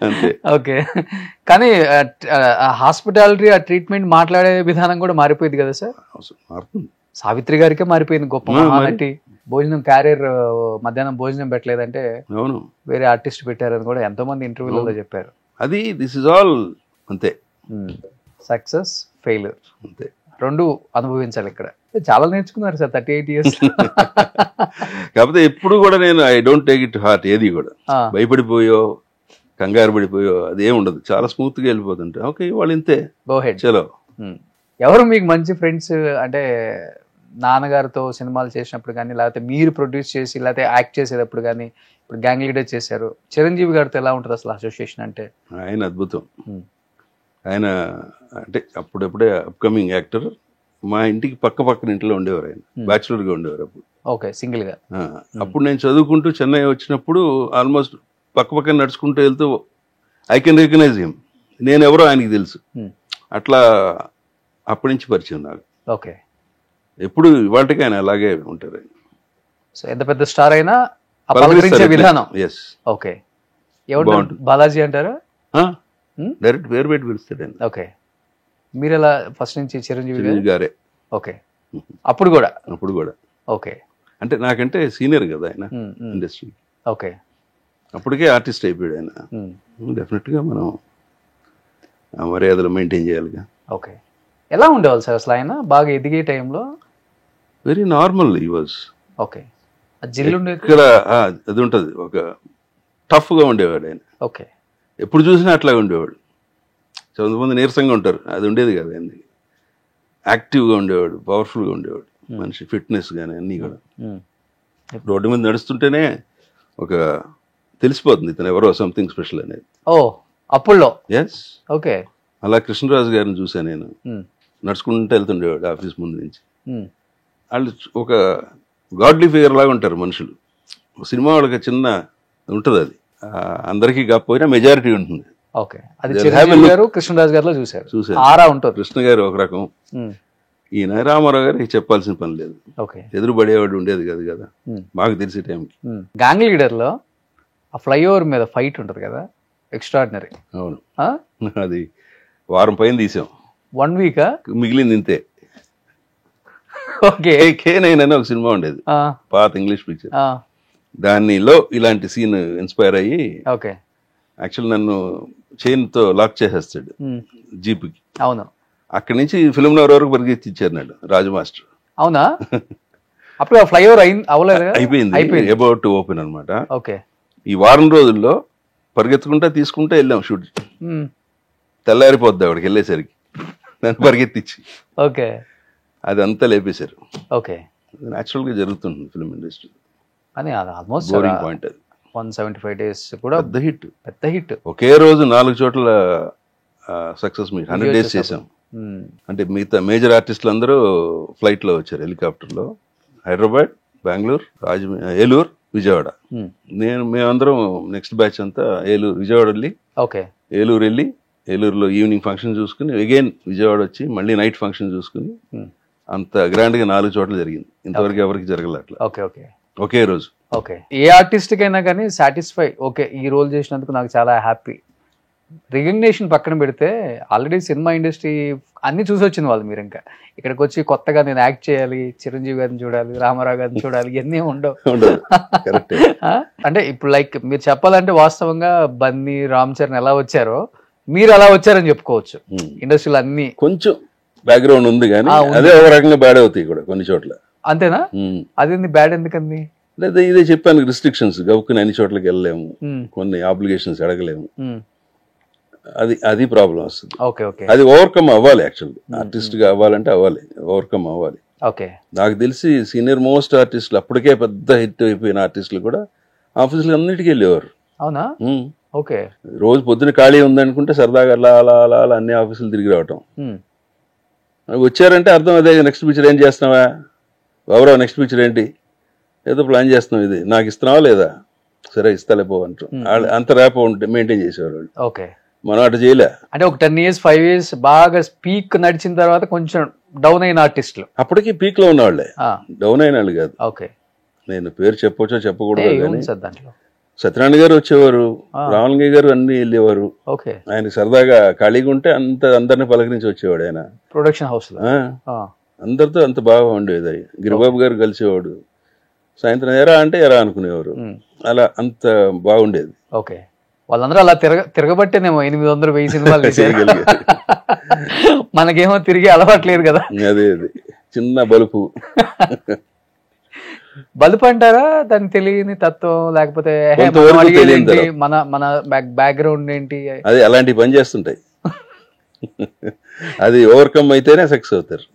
అంతే. ఓకే. కానీ హాస్పిటాలిటీ ఆ ట్రీట్మెంట్ మాట్లాడే విధానం కూడా మారిపోయింది కదా సార్? మారుతుంది. సావిత్రి గారికే మారిపోయింది, గొప్ప మహానటి. భోజనం క్యారియర్ మధ్యాహ్నం భోజనం పెట్టలేదంటే అవును వేరే ఆర్టిస్ట్ పెట్టారని కూడా ఎంతో మంది ఇంటర్వ్యూలలో చెప్పారు. అది దిస్ ఇస్ ఆల్ అంతే. సక్సెస్ ఫెయిల్యూర్ అంతే, రెండు అనుభవించాలి. ఇక్కడ చాలా నేర్చుకున్నారు సార్ 38 years. కాకపోతే ఎప్పుడు కూడా నేను I don't take it heart. ఏది కూడా భయపడిపోయో కంగారు పడిపోయో అదేం ఉండదు. చాలా స్మూత్ గా వెళ్ళిపోతుంటే ఓకే వాళ్ళు ఇంతే, గో హెడ్. చలో. ఎవరు మీకు మంచి ఫ్రెండ్స్? అంటే నాన్నగారితో సినిమాలు చేసినప్పుడు కానీ, లేకపోతే మీరు ప్రొడ్యూస్ చేసి లేకపోతే యాక్ట్ చేసేటప్పుడు కానీ, ఇప్పుడు గ్యాంగ్ లీడర్ చేశారు, చిరంజీవి గారితో ఎలా ఉంటుంది అసలు అసోసియేషన్? అంటే ఆయన అద్భుతం. ఆయన అంటే అప్పుడప్పుడే అప్కమింగ్ యాక్టర్. మా ఇంటికి పక్కన ఇంట్లో ఉండేవారు. ఆయన బ్యాచులర్ గా ఉండేవారు అప్పుడు. ఓకే. సింగిల్ గా. అప్పుడు నేను చదువుకుంటూ చెన్నై వచ్చినప్పుడు ఆల్మోస్ట్ పక్కన నడుచుకుంటూ వెళ్తూ ఐ కెన్ రికగ్నైజ్ హిమ్. నేను ఎవరో ఆయనకి తెలుసు. అట్లా అప్పటి నుంచి పరిచయం నాకు. ఓకే. ఎప్పుడు ఇవాళకి ఆయన అలాగే ఉంటారు. సో ఎంత పెద్ద స్టార్ అయినా పలకరించే విధానం. ఎస్. ఓకే. ఎవరు? బాలాజీ అంటారా? డైరెక్ట్ పేరు పెట్టి పిలుస్తాడు ఆయన. ఓకే. మీరు ఎలా ఫస్ట్ నుంచి? చిరంజీవి గారే. ఓకే. అప్పుడు కూడా? అప్పుడు కూడా. ఓకే. అంటే నాకంటే సీనియర్ కదా ఆయన ఇండస్ట్రీ. ఓకే. అప్పటికే ఆర్టిస్ట్ అయిపోయాడు ఆయన. డెఫినెట్ గా మనం ఆ మర్యాదలు మెయింటైన్ చేయాలిగా. ఓకే. ఎలా ఉండేవాళ్ళు సార్ అసలు ఆయన బాగా ఎదిగే టైంలో? వెరీ నార్మల్ ఈ వాజ్. ఓకే. జిల్లు ఇక్కడ అది ఉంటుంది, ఒక టఫ్ గా ఉండేవాడు ఆయన. ఓకే. ఎప్పుడు చూసినా అట్లా ఉండేవాడు. కొంతమంది నీరసంగా ఉంటారు, అది ఉండేది కదా. ఆయనకి యాక్టివ్గా ఉండేవాడు, పవర్ఫుల్గా ఉండేవాడు మనిషి. ఫిట్నెస్ కానీ అన్నీ కూడా. రోడ్డు మీద నడుస్తుంటేనే ఒక తెలిసిపోతుంది ఇతను ఎవరో, సంథింగ్ స్పెషల్ అనేది. ఓ అప్పుల్లో. ఎస్. ఓకే. అలా కృష్ణరాజు గారిని చూసాను నేను. నడుచుకుంటూ వెళ్తుండేవాడు ఆఫీస్ ముందు నుంచి. వాళ్ళు ఒక గాడ్లీ ఫిగర్ లాగా ఉంటారు మనుషులు. సినిమా వాళ్ళకి చిన్న ఉంటుంది, అది అందరికీ కాకపోయినా మెజారిటీ ఉంటుంది. ఓకే. అది చిరంజీవి గారు కృష్ణరాజు గారిలో చూసారు. ఆరా ఉంటుంది. కృష్ణ గారు ఒక రకం, ఈయన రామారావు గారికి చెప్పాల్సిన పని లేదు. ఓకే. ఎదురుపడేవాడు ఉండేది కాదు కదా మాకు తెలిసే టైంకి. గ్యాంగ్ లీడర్ లో ఆ ఫ్లైఓవర్ మీద ఫైట్ ఉంటుంది కదా, ఎక్స్ట్రాడినరీ. అవును. అది వారం పైన తీసాం. 1 week మిగిలింది ఇంతే. ఓకే. K9 అని ఒక సినిమా ఉండేది, ఆ, పాత ఇంగ్లీష్ పిక్చర్. ఆ, దానిలో ఇలాంటి సీన్ ఇన్స్పైర్ అయ్యి ఓకే. యాక్చువల్ నన్ను చైన్తో లాక్ చేసేస్తాడు ఉమ్, జీప్కి. అవును. అక్కడి నుంచి ఫిల్మ్ నగర్ వరకు పరిగెత్తి ఇచ్చారు నాడు రాజు మాస్టర్. అవునా? అప్పుడు ఫ్లైఓవర్ అవ్వలేదు? అయిపోయింది, అబౌట్ టు ఓపెన్ అనమాట. ఓకే. ఈ వారం రోజుల్లో పరిగెత్తుకుంటా తీసుకుంటా వెళ్ళాం షూట్. ఉమ్, తెల్లారిపోద్ది అక్కడికి వెళ్ళేసరికి నన్ను పరిగెత్తిచ్చి ఓకే. అది అంతా లేపేశారు. ఓకే. న్యాచురల్ గా జరుగుతుంది ఫిల్మ్ ఇండస్ట్రీ. అని అది ఆల్మోస్ట్ బోరింగ్ పాయింట్ అది. 175 days కూడా పెద్ద హిట్. పెద్ద హిట్. ఒకే రోజు 4 చోట్ల సక్సెస్ మీట్ 100 days చేసాం. అంటే మిగతా మేజర్ ఆర్టిస్టులు అందరూ ఫ్లైట్ లో వచ్చారు, హెలికాప్టర్ లో. హైదరాబాద్, బెంగళూరు, ఏలూరు, విజయవాడ. మేమందరం నెక్స్ట్ బ్యాచ్ అంతా ఏలూరు, విజయవాడ వెళ్ళి, ఓకే, ఏలూరు వెళ్ళి, ఏలూరులో ఈవినింగ్ ఫంక్షన్ చూసుకుని అగైన్ విజయవాడ వచ్చి మళ్ళీ నైట్ ఫంక్షన్ చూసుకుని అంత గ్రాండ్ గా 4 చోట్ల జరిగింది. ఇంతవరకు ఎవరికి జరగలే అట్లా ఓకే. ఓకే. ఒకే రోజు. ఓకే. ఏ ఆర్టిస్ట్ కైనా కానీ సాటిస్ఫై, ఓకే ఈ రోల్ చేసినందుకు నాకు చాలా హ్యాపీ. రికగ్నేషన్ పక్కన పెడితే ఆల్రెడీ సినిమా ఇండస్ట్రీ అన్ని చూసి వచ్చింది వాళ్ళు. మీరు ఇంకా ఇక్కడికి వచ్చి కొత్తగా నేను యాక్ట్ చేయాలి, చిరంజీవి గారిని చూడాలి, రామారావు గారిని చూడాలి, ఇవన్నీ ఉండవు. అంటే ఇప్పుడు లైక్ మీరు చెప్పాలంటే వాస్తవంగా బన్నీ, రామ్ చరణ్ ఎలా వచ్చారో మీరు అలా వచ్చారని చెప్పుకోవచ్చు. ఇండస్ట్రీలో అన్ని కొంచెం బ్యాక్గ్రౌండ్ ఉంది కానీ అదే ఒక రకంగా బ్యాడ్ అవుతాయి కూడా కొన్ని చోట్ల. అంతేనా? అదేంది బ్యాడ్ ఎందుకంది? లేదా ఇదే చెప్పాను, రిస్ట్రిక్షన్స్, గవుక్కుని అన్ని చోట్లకి వెళ్ళలేము, కొన్ని ఆబ్లిగేషన్స్ అడగలేము, అది ప్రాబ్లం వస్తుంది. ఓకే. ఓకే. అది ఓవర్కమ్ అవ్వాలి. యాక్చువల్లీ ఆర్టిస్ట్ గా అవ్వాలంటే అవ్వాలి, ఓవర్కమ్ అవ్వాలి. ఓకే. నాకు తెలిసి సీనియర్ మోస్ట్ ఆర్టిస్టులు, అప్పటికే పెద్ద హిట్ అయిపోయిన ఆర్టిస్టులు కూడా ఆఫీసులు అన్నిటికీ వెళ్ళేవారు. అవునా? ఓకే. రోజు పొద్దున ఖాళీ ఉందనుకుంటే సరదాగా అలా అలా అలా అలా అన్ని ఆఫీసులు తిరిగి రావటం. వచ్చారంటే అర్థం అదే, నెక్స్ట్ పిక్చర్ ఏం చేస్తున్నావా బాబురావు, నెక్స్ట్ పిక్చర్ ఏంటి, ఏదో ప్లాన్ చేస్తున్నాం, ఇది నాకు ఇస్తున్నావా లేదా, సరే ఇస్తాలే పో అంటారు. అంత ర్యాప్ మెయింటైన్ చేసేవారు వాళ్ళు. ఓకే. మనం అటు చేయలే. అంటే ఒక 10 years 5 years బాగా పీక్ నడిచిన తర్వాత కొంచెం డౌన్ అయిన ఆర్టిస్టులు అప్పటికి పీక్ లో ఉన్నవాళ్లే, డౌన్ అయిన వాళ్ళు కాదు. ఓకే. నేను పేరు చెప్పొచ్చో చెప్పకూడదు కానీ దాంట్లో సత్యనారాయణ గారు వచ్చేవారు, రామలింగయ్య గారు అన్ని వెళ్ళేవారు. ఓకే. ఆయన సరదాగా ఖాళీగా ఉంటే అందరిని పలకరించి వచ్చేవాడు. ఆయన ప్రొడక్షన్ హౌస్ లో అందరితో అంత బాగా ఉండేది. గిరిబాబు గారు కలిసేవాడు, సాయంత్రం ఎరా అంటే ఎరా అనుకునేవారు, అలా అంత బాగుండేది. ఓకే. వాళ్ళందరూ అలా తిరగబట్టేనేమో 800-1000 సినిమాలు మనకేమో తిరిగి అలవాట్లేదు కదా. అదే చిన్న బలుపు. బలుపు అంటారా దాన్ని తెలియని తత్వం, లేకపోతే మన మన బ్యాక్గ్రౌండ్ ఏంటి, అది అలాంటి పని చేస్తుంటాయి. అది ఓవర్కమ్ అయితేనే సక్సెస్ అవుతారు.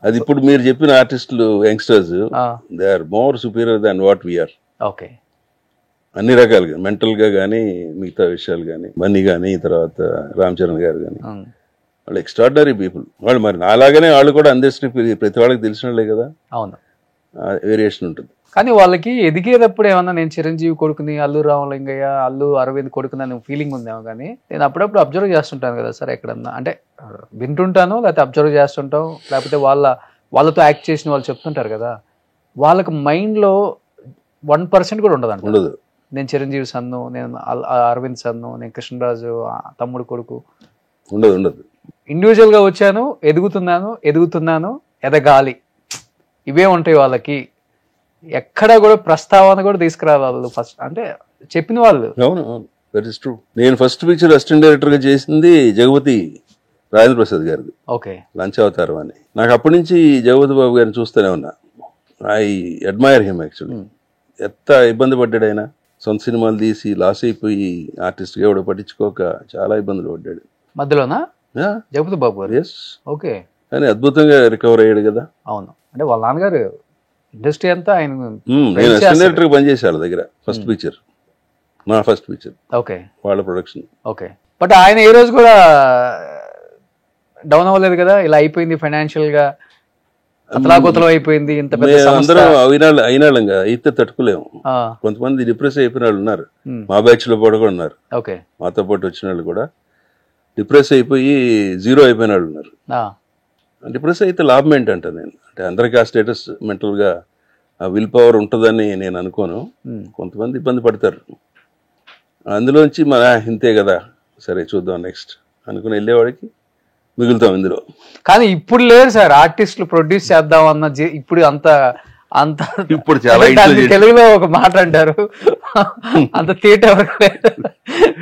అది ఇప్పుడు మీరు చెప్పిన ఆర్టిస్టులు youngsters, they are more superior than what we are. Okay. అన్ని రకాలుగా, మెంటల్ గా కానీ మిగతా విషయాలు కానీ, బన్నీ కానీ తర్వాత రామ్ చరణ్ గారు కానీ, వాళ్ళు ఎక్స్ట్రాడినరీ పీపుల్. వాళ్ళు మరి నాలాగానే వాళ్ళు కూడా ఇండస్ట్రీ ప్రతి వాళ్ళకి తెలిసిన వాళ్ళే కదా. అవును, వేరియేషన్ ఉంటుంది. కానీ వాళ్ళకి ఎదిగేటప్పుడు ఏమన్నా నేను చిరంజీవి కొడుకుని, అల్లు రామలింగయ్య, అల్లు అరవింద్ కొడుకుని అనే ఫీలింగ్ ఉందేమో. కానీ నేను అప్పుడప్పుడు అబ్జర్వ్ చేస్తుంటాను కదా సార్, ఎక్కడన్నా అంటే వింటుంటాను, లేకపోతే అబ్జర్వ్ చేస్తుంటాం, లేకపోతే వాళ్ళతో యాక్ట్ చేసిన వాళ్ళు చెప్తుంటారు కదా, వాళ్ళకి మైండ్లో 1% కూడా ఉండదు. నేను చిరంజీవి సన్ను, నేను అరవింద్ సన్ను, నేను కృష్ణరాజు తమ్ముడు కొడుకు, ఉండదు. ఇండివిజువల్గా వచ్చాను, ఎదుగుతున్నాను, ఎదగాలి, ఇవే ఉంటాయి వాళ్ళకి. ఎక్కడ కూడా ప్రస్తావన కూడా తీసుకురావాలి వాళ్ళు ఫస్ట్, అంటే చెప్పిన వాళ్ళు. అవును, దట్ ఈస్ ట్రూ. నేను ఫస్ట్ పిక్చర్ అసిస్టెంట్ డైరెక్టర్ గా చేసింది జగపతి రాజేంద్ర ప్రసాద్ గారిది. ఓకే. లంచ్ అవతారం అని. నాకు అప్పటి నుంచి జగపతి బాబు గారిని చూస్తూనే ఉన్నా. I admire him actually. ఎంత ఇబ్బంది పడ్డాడు ఆయన, సొంత సినిమాలు తీసి లాస్ అయిపోయి ఆర్టిస్ట్ గా ఎవడో పట్టించుకోక చాలా ఇబ్బందులు పడ్డాడు మధ్యలోనా జగపతి బాబు గారు. ఎస్. ఓకే. కానీ అద్భుతంగా రికవర్ అయ్యాడు కదా. అవును, అంటే వాళ్ళ నాన్నగారు ఇండస్ట్రీ అంతా ఆయన. నేను అసిస్టెంట్ డైరెక్టర్ పనిచేశాను వాళ్ళ దగ్గర. ఫస్ట్ పిక్చర్, నా ఫస్ట్ పిక్చర్. ఓకే. వాళ్ళ ప్రొడక్షన్. ఓకే. బట్ ఆయన ఏ రోజు కూడా డౌన్ అవ్వలేదు కదా, ఇలా అయిపోయింది ఫైనాన్షియల్ గా, అతలాకుతలం అయిపోయింది, ఇంత పెద్ద అందరం అయినాళ్ళంగా అయితే తట్టుకోలేము. కొంతమంది డిప్రెస్ అయిపోయిన వాళ్ళు ఉన్నారు, మా బ్యాచ్ లో కూడా ఉన్నారు. ఓకే. మాతో పాటు వచ్చిన వాళ్ళు కూడా డిప్రెస్ అయిపోయి జీరో అయిపోయిన వాళ్ళు ఉన్నారు. డిప్రెస్ అయితే లాభం ఏంటంట, నేను అంటే అందరికీ ఆ స్టేటస్ మెంటల్ గా ఆ విల్ పవర్ ఉంటుందని నేను అనుకోను. కొంతమంది ఇబ్బంది పడతారు, అందులోంచి మన ఇంతే కదా, సరే చూద్దాం నెక్స్ట్ అనుకుని వెళ్ళేవాడికి మిగులుతాం ఇందులో. కానీ ఇప్పుడు లేరు సార్ ఆర్టిస్టులు ప్రొడ్యూస్ చేద్దాం అన్న ఇప్పుడు అంత అంత ఇప్పుడు చాలా అంటే దాన్ని తెలుగులో ఒక మాట అంటారు, అంత తీట ఎవరు లేదు.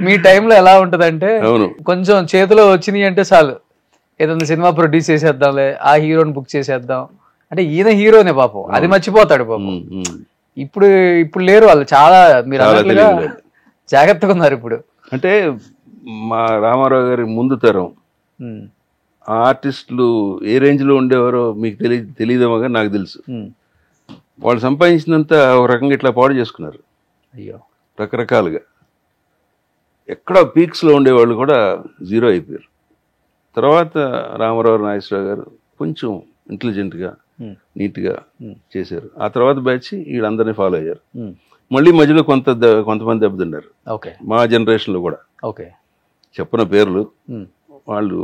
మీ టైంలో ఎలా ఉంటదంటే అవును. కొంచెం చేతిలో వచ్చినాయి అంటే చాలు, ఏదైనా సినిమా ప్రొడ్యూస్ చేసేద్దాంలే, ఆ హీరోని బుక్ చేసేద్దాం అంటే ఈయన హీరోనే పాపం, అది మర్చిపోతాడు పాపం. ఇప్పుడు ఇప్పుడు లేరు వాళ్ళు, చాలా మీరు అన్నట్లుగా జాగ్రత్తగా ఉన్నారు ఇప్పుడు. అంటే మా రామారావు గారి ముందు తరం ఆర్టిస్టులు ఏ రేంజ్ లో ఉండేవారో మీకు తెలియదేమో కానీ నాకు తెలుసు. వాళ్ళు సంపాదించినంత ఒక రకంగా ఇట్లా పాడు చేసుకున్నారు. అయ్యో, రకరకాలుగా ఎక్కడ పీక్స్ లో ఉండేవాళ్ళు కూడా జీరో అయిపోయారు. తర్వాత రామారావు నాగేశ్వరరావు గారు కొంచెం ఇంటెలిజెంట్ గా నీట్ గా చేశారు. ఆ తర్వాత బ్యాచ్ వీళ్ళందరినీ ఫాలో అయ్యారు. మళ్ళీ మధ్యలో కొంతమంది దెబ్బతిన్నారు మా జనరేషన్ లో కూడా. చెప్పిన పేర్లు వాళ్ళు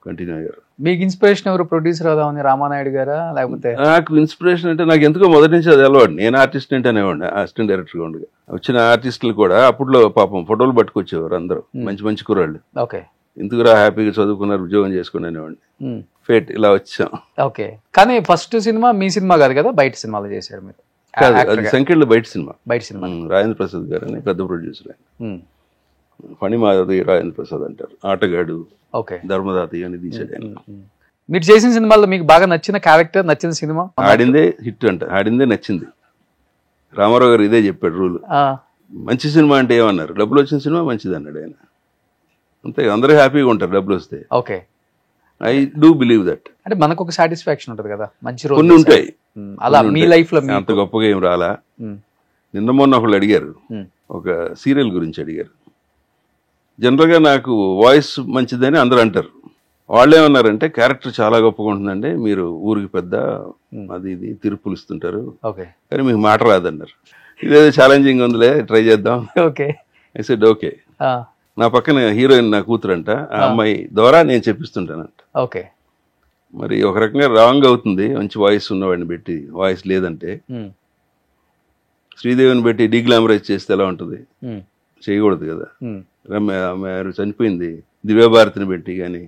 కంటిన్యూ అయ్యారు. మీకు ఇన్స్పిరేషన్ ఎవరు ప్రొడ్యూసర్ అవుదామని, రామానాయుడు గారా లేకపోతే? నాకు ఇన్స్పిరేషన్ అంటే నాకు ఎందుకో మొదటి నుంచి అది అలవాడు. నేను ఆర్టిస్ట్ అంటే అనేవాడిని, అసిస్టెంట్ డైరెక్టర్గా ఉండగా. వచ్చిన ఆర్టిస్టులు కూడా అప్పట్లో పాపం ఫోటోలు పట్టుకొచ్చేవారు అందరూ, మంచి మంచి కుర్రాళ్ళు. ఎందుకురా హ్యాపీగా చదువుకున్నారు, ఉద్యోగం చేసుకుని అనేవాడిని. ఫేట్ ఇలా వచ్చాం. ఓకే, కానీ ఫస్ట్ సినిమా మీ సినిమా కాదు కదా, బయట సినిమాలో చేశారు మీరు? అది సంఖ్యలో బయట సినిమా. రాజేంద్ర ప్రసాద్ గారు అని పెద్ద ప్రొడ్యూసర్ ఆయన. ఫణిమాధవి రాజేంద్ర ప్రసాద్ అంటారు. ఆటగాడు, ధర్మదాతి అని తీసాడు ఆయన. మీరు చేసిన సినిమాల్లో మీకు బాగా నచ్చిన క్యారెక్టర్, నచ్చిన సినిమా? ఆడిందే హిట్ అంట, ఆడిందే నచ్చింది. రామారావు గారు ఇదే చెప్పాడు రూల్. మంచి సినిమా అంటే ఏమన్నారు, డబ్బులు వచ్చిన సినిమా మంచిది అన్నాడు ఆయన. అంతే, అందరూ హ్యాపీగా ఉంటారు డబ్బులు వస్తే. I do believe that. అంటే మనకు ఒక సాటిస్ఫాక్షన్ ఉంటుంది కదా, మంచి రోజు కొన్ని ఉంటాయి. అలా మీ లైఫ్ లో అంత గొప్పగా ఏం రాలా. నిన్న మొన్న ఒకళ్ళు అడిగారు, ఒక సీరియల్ గురించి అడిగారు. జనరల్గా నాకు వాయిస్ మంచిదని అందరూ అంటారు. వాళ్ళు ఏమన్నారంటే క్యారెక్టర్ చాలా గొప్పగా ఉంటుందండి, మీరు ఊరికి పెద్ద అది ఇది తిరుపులు ఇస్తుంటారు కానీ మీకు మాట రాదన్నారు. ఇదేదో ఛాలెంజింగ్ ఉందిలే, ట్రై చేద్దాం. I said okay. నా పక్కన హీరోయిన్ నా కూతురంట, ఆ అమ్మాయి ద్వారా నేను చెప్పిస్తుంటానంట. మరి ఒక రకంగా రాంగ్ అవుతుంది, మంచి వాయిస్ ఉన్నవాడిని పెట్టి వాయిస్ లేదంటే. శ్రీదేవిని పెట్టి డీగ్లామరైజ్ చేస్తే ఎలా ఉంటుంది, చేయకూడదు కదా. ఆమె చనిపోయింది, దివ్యభారతిని పెట్టి కానీ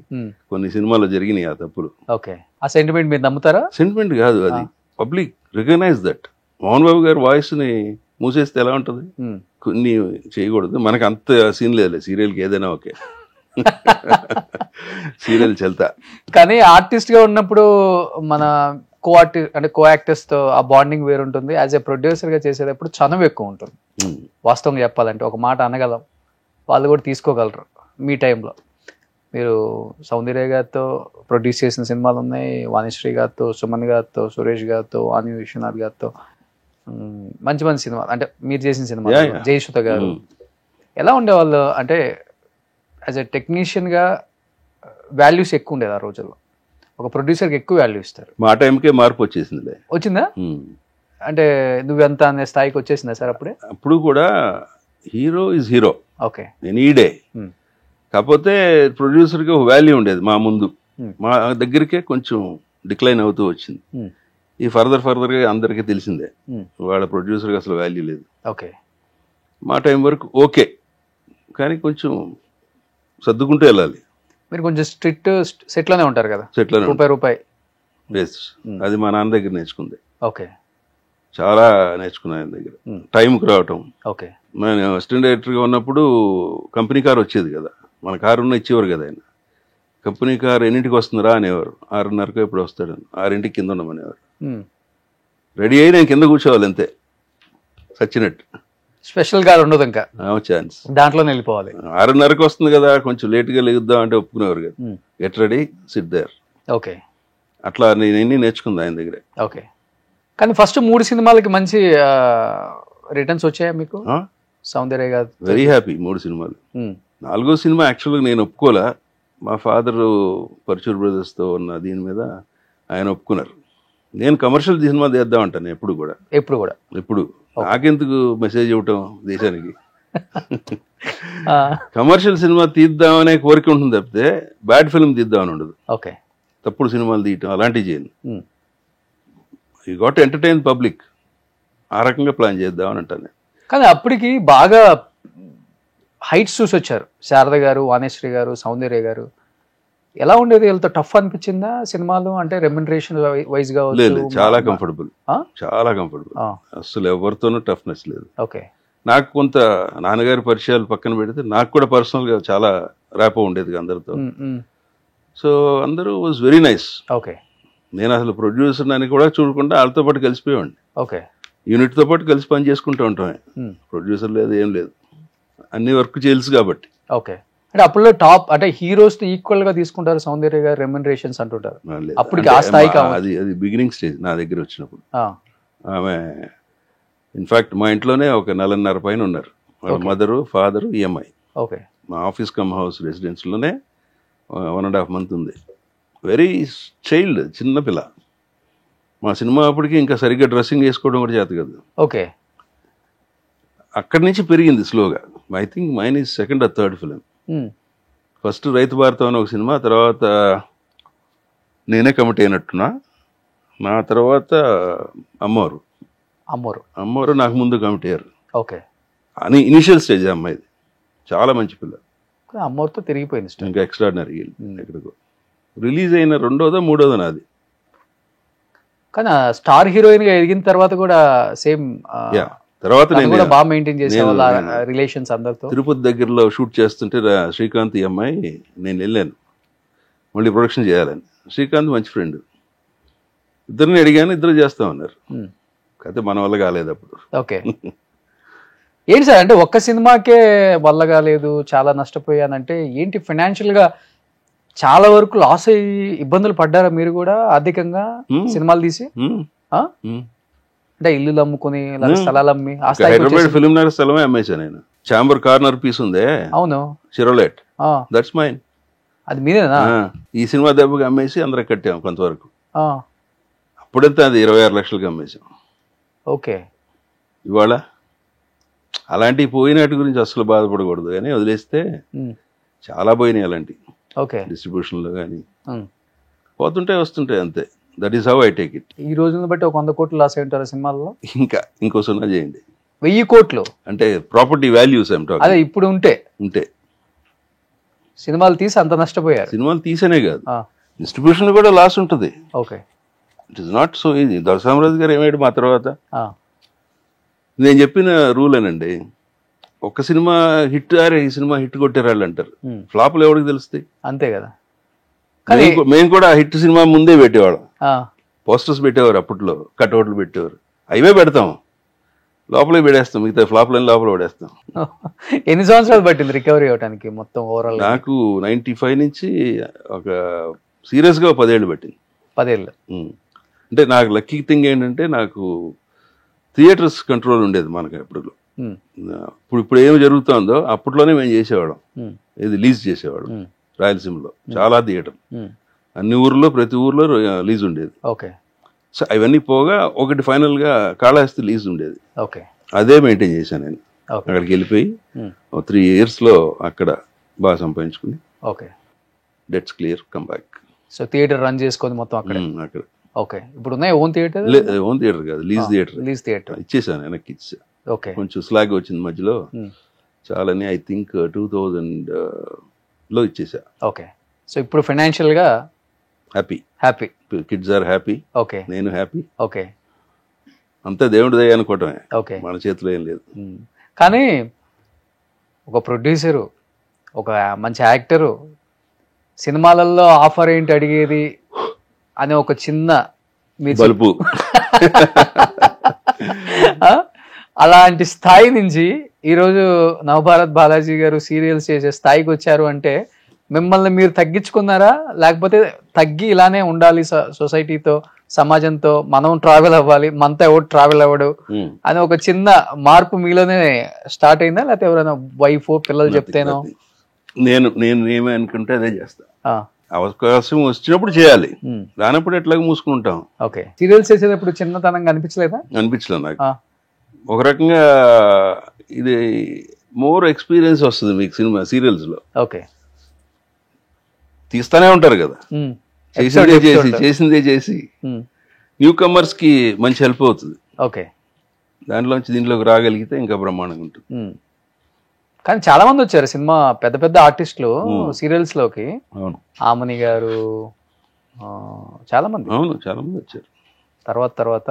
కొన్ని సినిమాల్లో జరిగినాయి ఆ తప్పులు. ఆ సెంటిమెంట్ మీరు నమ్ముతారా? సెంటిమెంట్ కాదు, అది public recognise that. Mohan Babu గారు వాయిస్ ని మూసేస్తే ఎలా ఉంటుంది, కొన్ని చేయకూడదు. మనకు అంత సీన్ లేదు, సీరియల్కి ఏదైనా ఓకే, సీరియల్ చెల్తా. కానీ ఆర్టిస్ట్ గా ఉన్నప్పుడు మన కో యాక్టర్స్ తో ఆ బాండింగ్ వేరు ఉంటుంది. యాజ్ ఏ ప్రొడ్యూసర్ గా చేసేటప్పుడు చనువు ఎక్కువ ఉంటుంది. వాస్తవంగా చెప్పాలంటే ఒక మాట అనగలం, వాళ్ళు కూడా తీసుకోగలరు. మీ టైంలో మీరు సౌందర్య గారితో ప్రొడ్యూస్ చేసిన సినిమాలు ఉన్నాయి, వాణిశ్రీ గారితో, సుమన్ గారితో, సురేష్ గారితో, వాణి విశ్వనాథ్ గారితో మంచి మంచి సినిమాలు, అంటే మీరు చేసిన సినిమా, జయసుధ గారు. ఎలా ఉండేవాళ్ళు అంటే యాజ్ ఎ టెక్నీషియన్ గా వాల్యూస్ ఎక్కువ ఉండేది ఆ రోజుల్లో. ఒక ప్రొడ్యూసర్కి ఎక్కువ వాల్యూ ఇస్తారు. మా టైంకే మార్పు వచ్చేసింది. వచ్చిందా? అంటే నువ్వెంత అనే స్థాయికి వచ్చేసిందా సార్ అప్పుడే? అప్పుడు కూడా hero is hero any day. కాకపోతే ప్రొడ్యూసర్కి ఒక వాల్యూ ఉండేది మా ముందు. మా దగ్గరికే కొంచెం డిక్లైన్ అవుతూ వచ్చింది. ఈ ఫర్దర్గా అందరికీ తెలిసిందే వాళ్ళ ప్రొడ్యూసర్కి అసలు వాల్యూ లేదు. మా టైం వరకు ఓకే, కానీ కొంచెం సర్దుకుంటూ వెళ్ళాలి. మీరు కొంచెం స్ట్రిక్ట్ సెట్లోనే ఉంటారు కదా, సెట్లోనే రూపాయి. అది మా నాన్న దగ్గర నేర్చుకుంది. చాలా నేర్చుకున్నా ఆయన దగ్గర. టైంకి రావటం. నేను అసిస్టెంట్ డైరెక్టర్గా ఉన్నప్పుడు కంపెనీ కార్ వచ్చేది కదా, మన కారు ఉన్న ఇచ్చేవారు కదా ఆయన. కంపెనీ కార్ ఎన్నింటికి వస్తుందిరా అనేవారు. 6:30 ఎప్పుడు వస్తాడు, 6 కింద ఉండమనేవారు. రెడీ అయ్యి నేను కింద కూర్చోవాలి అంతే, సచ్చినట్టు. స్పెషల్ గా ఉండదు ఇంకా ఛాన్స్, దాంట్లోనే వెళ్ళిపోవాలి. 6:30 వస్తుంది కదా, కొంచెం లేట్గా లెగుద్దాం అంటే ఒప్పుకునేవారు కదా. Get ready, sit there. అట్లా నేను ఎన్ని నేర్చుకుంది ఆయన దగ్గరే. కానీ ఫస్ట్ 3 సినిమాలకి మంచి రిటర్న్స్ వచ్చాయా మీకు? సౌందర్య గారు వెరీ హ్యాపీ. 3 సినిమాలు. 4వ సినిమా యాక్చువల్గా నేను ఒప్పుకోలే. మా ఫాదర్ పర్చూర్ బ్రదర్స్తో ఉన్న దీని మీద ఆయన ఒప్పుకున్నారు. నేను కమర్షియల్ సినిమా తీద్దామంటాను ఎప్పుడు నాకెందుకు మెసేజ్ ఇవ్వటం దేశానికి. కమర్షియల్ సినిమా తీద్దామనే కోరిక ఉంటుంది తప్పితే బ్యాడ్ ఫిల్మ్ తీద్దామని ఉండదు. తప్పుడు సినిమాలు తీయటం అలాంటివి చేయను. యూ గాట్ ఎంటర్టైన్ పబ్లిక్, ఆ రకంగా ప్లాన్ చేద్దామని అంటాను. కానీ అప్పటికి బాగా హైట్స్ చూసి వచ్చారు. శారద గారు, వాణేశ్వరి గారు, సౌందర్య గారు ఎలా ఉండేది? వీళ్ళతో టఫ్ అనిపించిందా సినిమాలు? అంటే రెమ్యునరేషన్ వైజ్ గా లేదు, చాలా కంఫర్టబుల్, చాలా కంఫర్టబుల్. అసలు ఎవరితోనూ టఫ్నెస్ లేదు. ఓకే. నాకు కొంత నాన్నగారి పరిచయాలు పక్కన పెడితే నాకు కూడా పర్సనల్ గా చాలా ర్యాపో ఉండేది అందరితో. సో అందరూ వాజ్ వెరీ నైస్. ఓకే. నేను అసలు ప్రొడ్యూసర్ అని కూడా చూడకుండా వాళ్ళతో పాటు కలిసిపోయేవాడిని. ఓకే. యూనిట్ తో పాటు కలిసి పని చేసుకుంటూ ఉంటాం. ప్రొడ్యూసర్ లేదు, ఏం లేదు, అన్ని వర్క్ చేయాల్సి కాబట్టి. ఓకే. అంటే అప్పుడు టాప్ అంటే హీరోస్ తో ఈక్వల్ గా తీసుకుంటారు సౌందర్య గారు రెమ్యునరేషన్స్ అంటుంటారు. అప్పటికి ఆ స్థాయి అది బిగినింగ్ స్టేజ్ నా దగ్గర వచ్చినప్పుడు. ఆమె ఇన్ఫాక్ట్ మా ఇంట్లోనే ఒక 4.5 పైన ఉన్నారు. వాళ్ళ మదరు, ఫాదరు, ఈఎంఐ. ఓకే. మా ఆఫీస్ కమ్ హౌస్ రెసిడెన్స్ లోనే 1.5 month ఉంది. వెరీ చైల్డ్, చిన్న పిల్ల. మా సినిమా అప్పటికి ఇంకా సరిగ్గా డ్రెస్సింగ్ వేసుకోవడం కూడా చేత కదా. ఓకే. అక్కడి నుంచి పెరిగింది స్లోగా. I think mine is second or third film. First Raithu Bharatham అని ఒక సినిమా, తర్వాత నేనే కమిట్ అయినట్టున్నా, నా తర్వాత అమ్మవారు నాకు ముందు కమిట్ అయ్యారు. ఓకే. అని ఇనిషియల్ స్టేజ్ అమ్మాయిది. చాలా మంచి పిల్ల. అమ్మవారితో తిరిగిపోయింది. ఇంకా ఎక్స్ట్రాడినరీ. ఎక్కడికో రిలీజ్ అయిన 2వ 3వ నాది. కానీ స్టార్ హీరోయిన్ గా ఎదిగిన తర్వాత కూడా సేమ్ తర్వాత నేను బాగా మెయింటైన్ చేసేవాళ్ళ రిలేషన్స్ అందరితో. తిరుపతి దగ్గరలో షూట్ చేస్తుంటే శ్రీకాంత్ ఈ అమ్మాయి, నేను వెళ్ళాను మళ్ళీ ప్రొడక్షన్ చేయాలని. శ్రీకాంత్ మంచి ఫ్రెండ్, ఇద్దరిని అడిగాను, ఇద్దరు చేస్తామన్నారు. అయితే మన వల్ల కాలేదు అప్పుడు. ఓకే. ఏంటి సార్ అంటే ఒక్క సినిమాకే వల్ల కాలేదు, చాలా నష్టపోయానంటే ఏంటి? ఫైనాన్షియల్ గా చాలా వరకు లాస్ అయ్యి ఇబ్బందులు పడ్డారా మీరు కూడా ఆర్థికంగా సినిమాలు తీసి? అంటే ఇల్లు అమ్ముకుని స్థలాలు అమ్మి హైదరాబాద్ ఫిల్మ్ నగర్ స్థలమే అమ్మేశాను నేను. చాంబర్ కార్నర్ పీస్ ఉందే, అవును, చిరోలెట్, దట్స్ మైన్. అది మీదేనా? ఈ సినిమా దెబ్బకి అమ్మేసి అందరికి కట్టాము కొంతవరకు. అప్పుడంతా అది 26 లక్షలకి అమ్మేశాం. ఓకే. ఇవాళ అలాంటివి పోయినట్టు గురించి అసలు బాధపడకూడదు, కానీ వదిలేస్తే చాలా పోయినాయి అలాంటివి. ఓకే. డిస్ట్రిబ్యూషన్ లో కానీ పోతుంటాయి వస్తుంటాయి, అంతే. That is how I take it. ఈ రోజును బట్టి ఒక 100 కోట్లు లాస్ అయి ఉంటారు సినిమాల్లో. ఇంకో 0 చేయండి. 1000 కోట్లు అంటే ప్రాపర్టీ వాల్యూస్ ఏమిటో అదే ఇప్పుడు ఉంటే సినిమాలు తీసి అంత నష్టపోయారు. సినిమాలు తీసేనే కాదు, డిస్ట్రిబ్యూషన్ కూడా లాస్ ఉంటుంది. Okay. It is not so easy. Dorasamaraju garu ఏమయ్యాడు మా తర్వాత, నేను చెప్పిన రూల్ అనండి, ఒక సినిమా హిట్ అరే ఈ సినిమా హిట్ కొట్టారు అంటారు, ఫ్లాప్లు ఎవరికి తెలుస్తాయి? అంతే కదా. మేము కూడా హిట్ సినిమా ముందే పెట్టేవాళ్ళం, పోస్టర్స్ పెట్టేవారు, అప్పట్లో కట్అవుట్లు పెట్టేవారు, అవే పెడతాం, లోపలే పెడేస్తాం, మిగతా ఫ్లాప్లని లోపల పడేస్తాం. ఎన్ని సంవత్సరాలు పట్టింది రికవరీ అవడానికి మొత్తం ఓవరాల్? నాకు 95 నుంచి ఒక సీరియస్ గా 10 ఏళ్ళు పట్టింది. 10 ఏళ్ళు. అంటే నాకు లక్కీ థింగ్ ఏంటంటే నాకు థియేటర్స్ కంట్రోల్ ఉండేది మనకి అప్పుడు. ఇప్పుడు ఏమి జరుగుతుందో అప్పట్లోనే మేము చేసేవాళ్ళం. ఇది లీజ్ చేసేవాళ్ళం రాయలసీమలో చాలా థియేటర్, అన్ని ఊర్లో ప్రతి ఊర్లో లీజ్ ఉండేది. ఓకే. సో అవన్నీ పోగా ఒకటి ఫైనల్ గా కాళహస్తి లీజ్ ఉండేది. ఓకే. అదే మెయింటైన్ చేశాను నేను. అక్కడికి వెళ్ళిపోయి 3 years లో అక్కడ బాగా సంపాదించుకుని, okay, debts clear, come back. So theatre run చేసుకొని మొత్తం అక్కడ. ఓకే. ఇప్పుడు ఉన్నాయి ఓన్ థియేటర్? ఓన్ థియేటర్ కాదు, లీజ్ థియేటర్. లీజ్ థియేటర్ ఇచ్చేసాను, వెనక్కి ఇచ్చా. ఓకే. కొంచెం స్లాగ్ వచ్చింది మధ్యలో, చాలని ఐ థింక్ 2000 లో ఇచ్చేసా. ఓకే. సో ఇప్పుడు ఫైనాన్షియల్ గా happy, kids are happy, okay, నేను హ్యాపీ. ఓకే. అంతా దేవుడి దయ అనుకోవటమే, ఓకే, మన చేతిలో ఏం లేదు. కానీ ఒక ప్రొడ్యూసరు, ఒక మంచి యాక్టరు సినిమాలలో ఆఫర్ ఏంటి అడిగేది అనే ఒక చిన్న బలుపు అలాంటి స్థాయి నుంచి ఈరోజు నవభారత్ బాలాజీ గారు సీరియల్స్ చేసే స్థాయికి వచ్చారు అంటే మిమ్మల్ని మీరు తగ్గించుకున్నారా, లేకపోతే తగ్గి ఇలానే ఉండాలి సొసైటీతో, సమాజంతో, మనం ట్రావెల్ అవ్వాలి, మనతో ఎవరు ట్రావెల్ అవ్వడు అని ఒక చిన్న మార్పు మీలోనే స్టార్ట్ అయిందా, లేకపోతే ఎవరైనా వైఫ్ పిల్లలు చెప్తేనో? నేను ఏమే అనుకుంటే అదే చేస్తా. అవకాశం వచ్చినప్పుడు చేయాలి, రానప్పుడు ఎట్లాగ మూసుకుంటాం. ఓకే. సీరియల్స్ చేసేటప్పుడు చిన్నతనంగా అనిపించలేదా? అనిపించలేదు నాకు. ఒక రకంగా ఇది మోర్ ఎక్స్పీరియన్స్ వస్తుంది మీకు సినిమా సీరియల్స్ లో. ఓకే. తీస్తానే ఉంటారు కదా, చేసిందే చేసి న్యూ కమర్స్ కి మంచి హెల్ప్ అవుతుంది. ఓకే. దాంట్లోంచి దీంట్లోకి రాగలిగితే ఇంకా బ్రహ్మాండంగా ఉంటుంది. కానీ చాలా మంది వచ్చారు సినిమా పెద్ద పెద్ద ఆర్టిస్టులు సీరియల్స్ లోకి. అవును ఆమని గారు, చాలా మంది. అవును చాలా మంది వచ్చారు. తర్వాత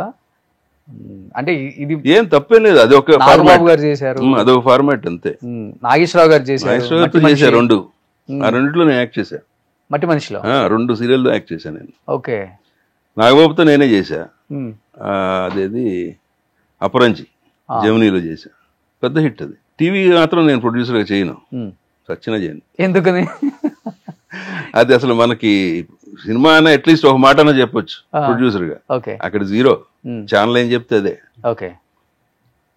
అంటే ఇది ఏం తప్పేం లేదు, అది ఒక నాగబాబు గారు చేశారు, అదొక ఫార్మాట్ అంతే. నాగేశ్వరరావు గారు చేశారు, చేశారు 2. ఆ 2లో నేను యాక్ట్ చేశా. మట్టి మనిషిలో 2 సీరియల్లో యాక్ట్ చేశాను నేను. ఓకే. నాగబాబుతో నేనే చేశా. అదేది అపరంజి జమినీలో చేశా, పెద్ద హిట్ అది. టీవీ మాత్రం నేను ప్రొడ్యూసర్గా చేయను, సచ్చినా చేయను. ఎందుకని? అది అసలు మనకి సినిమా అయినా అట్లీస్ట్ ఒక మాట అయినా చెప్పొచ్చు ప్రొడ్యూసర్గా. అక్కడ 0 ఛానల్ ఏం చెప్తే అదే. Okay,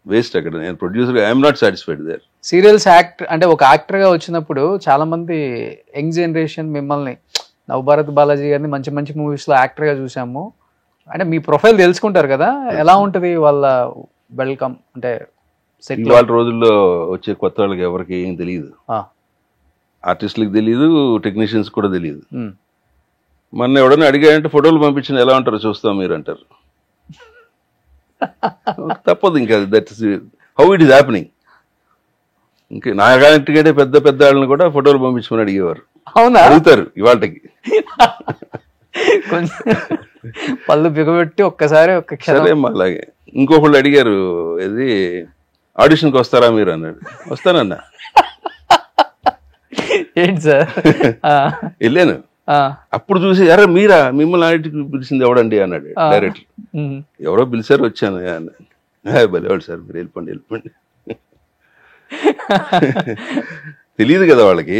waste. అక్కడ నేను ప్రొడ్యూసర్గా I'm not satisfied there. Serials actor అంటే ఒక యాక్టర్గా వచ్చినప్పుడు చాలా మంది యంగ్ జనరేషన్ మిమ్మల్ని నవభారత్ బాలాజీ గారిని మంచి మంచి మూవీస్లో యాక్టర్గా చూసాము అంటే మీ ప్రొఫైల్ తెలుసుకుంటారు కదా, ఎలా ఉంటుంది వాళ్ళ వెల్కమ్ అంటే సెట్? ఇవాళ రోజుల్లో వచ్చే కొత్త వాళ్ళకి ఎవరికి ఏం తెలియదు, ఆర్టిస్టులకు తెలియదు, టెక్నీషియన్స్ కూడా తెలియదు. మొన్న ఎవడన్నా అడిగాయంటే ఫోటోలు పంపించిన ఎలా ఉంటారో చూస్తాం మీరు అంటారు. తప్పదు ఇంకా, that's how it is happening. ఇంకా నాకంటే పెద్ద పెద్ద వాళ్ళని కూడా ఫోటోలు పంపించుకొని అడిగేవారు. అవునా? అడుగుతారు ఇవాళకి. కొంచెం పళ్ళు బిగబెట్టి ఒక్కసారి ఒక్క సరే అలాగే. ఇంకొకళ్ళు అడిగారు, ఇది ఆడిషన్కి వస్తారా మీరు అన్నాడు. వస్తానన్నా. ఏంటి సార్? వెళ్ళాను. అప్పుడు చూసి అరే మీరా, మిమ్మల్ని ఆడికి పిలిచింది ఎవడండి అన్నాడు డైరెక్టర్. ఎవరో పిలిచారు వచ్చాను అన్నాడు. భలేవాడు సార్, మీరు వెళ్ళిపోండి. తెలియదు కదా వాళ్ళకి.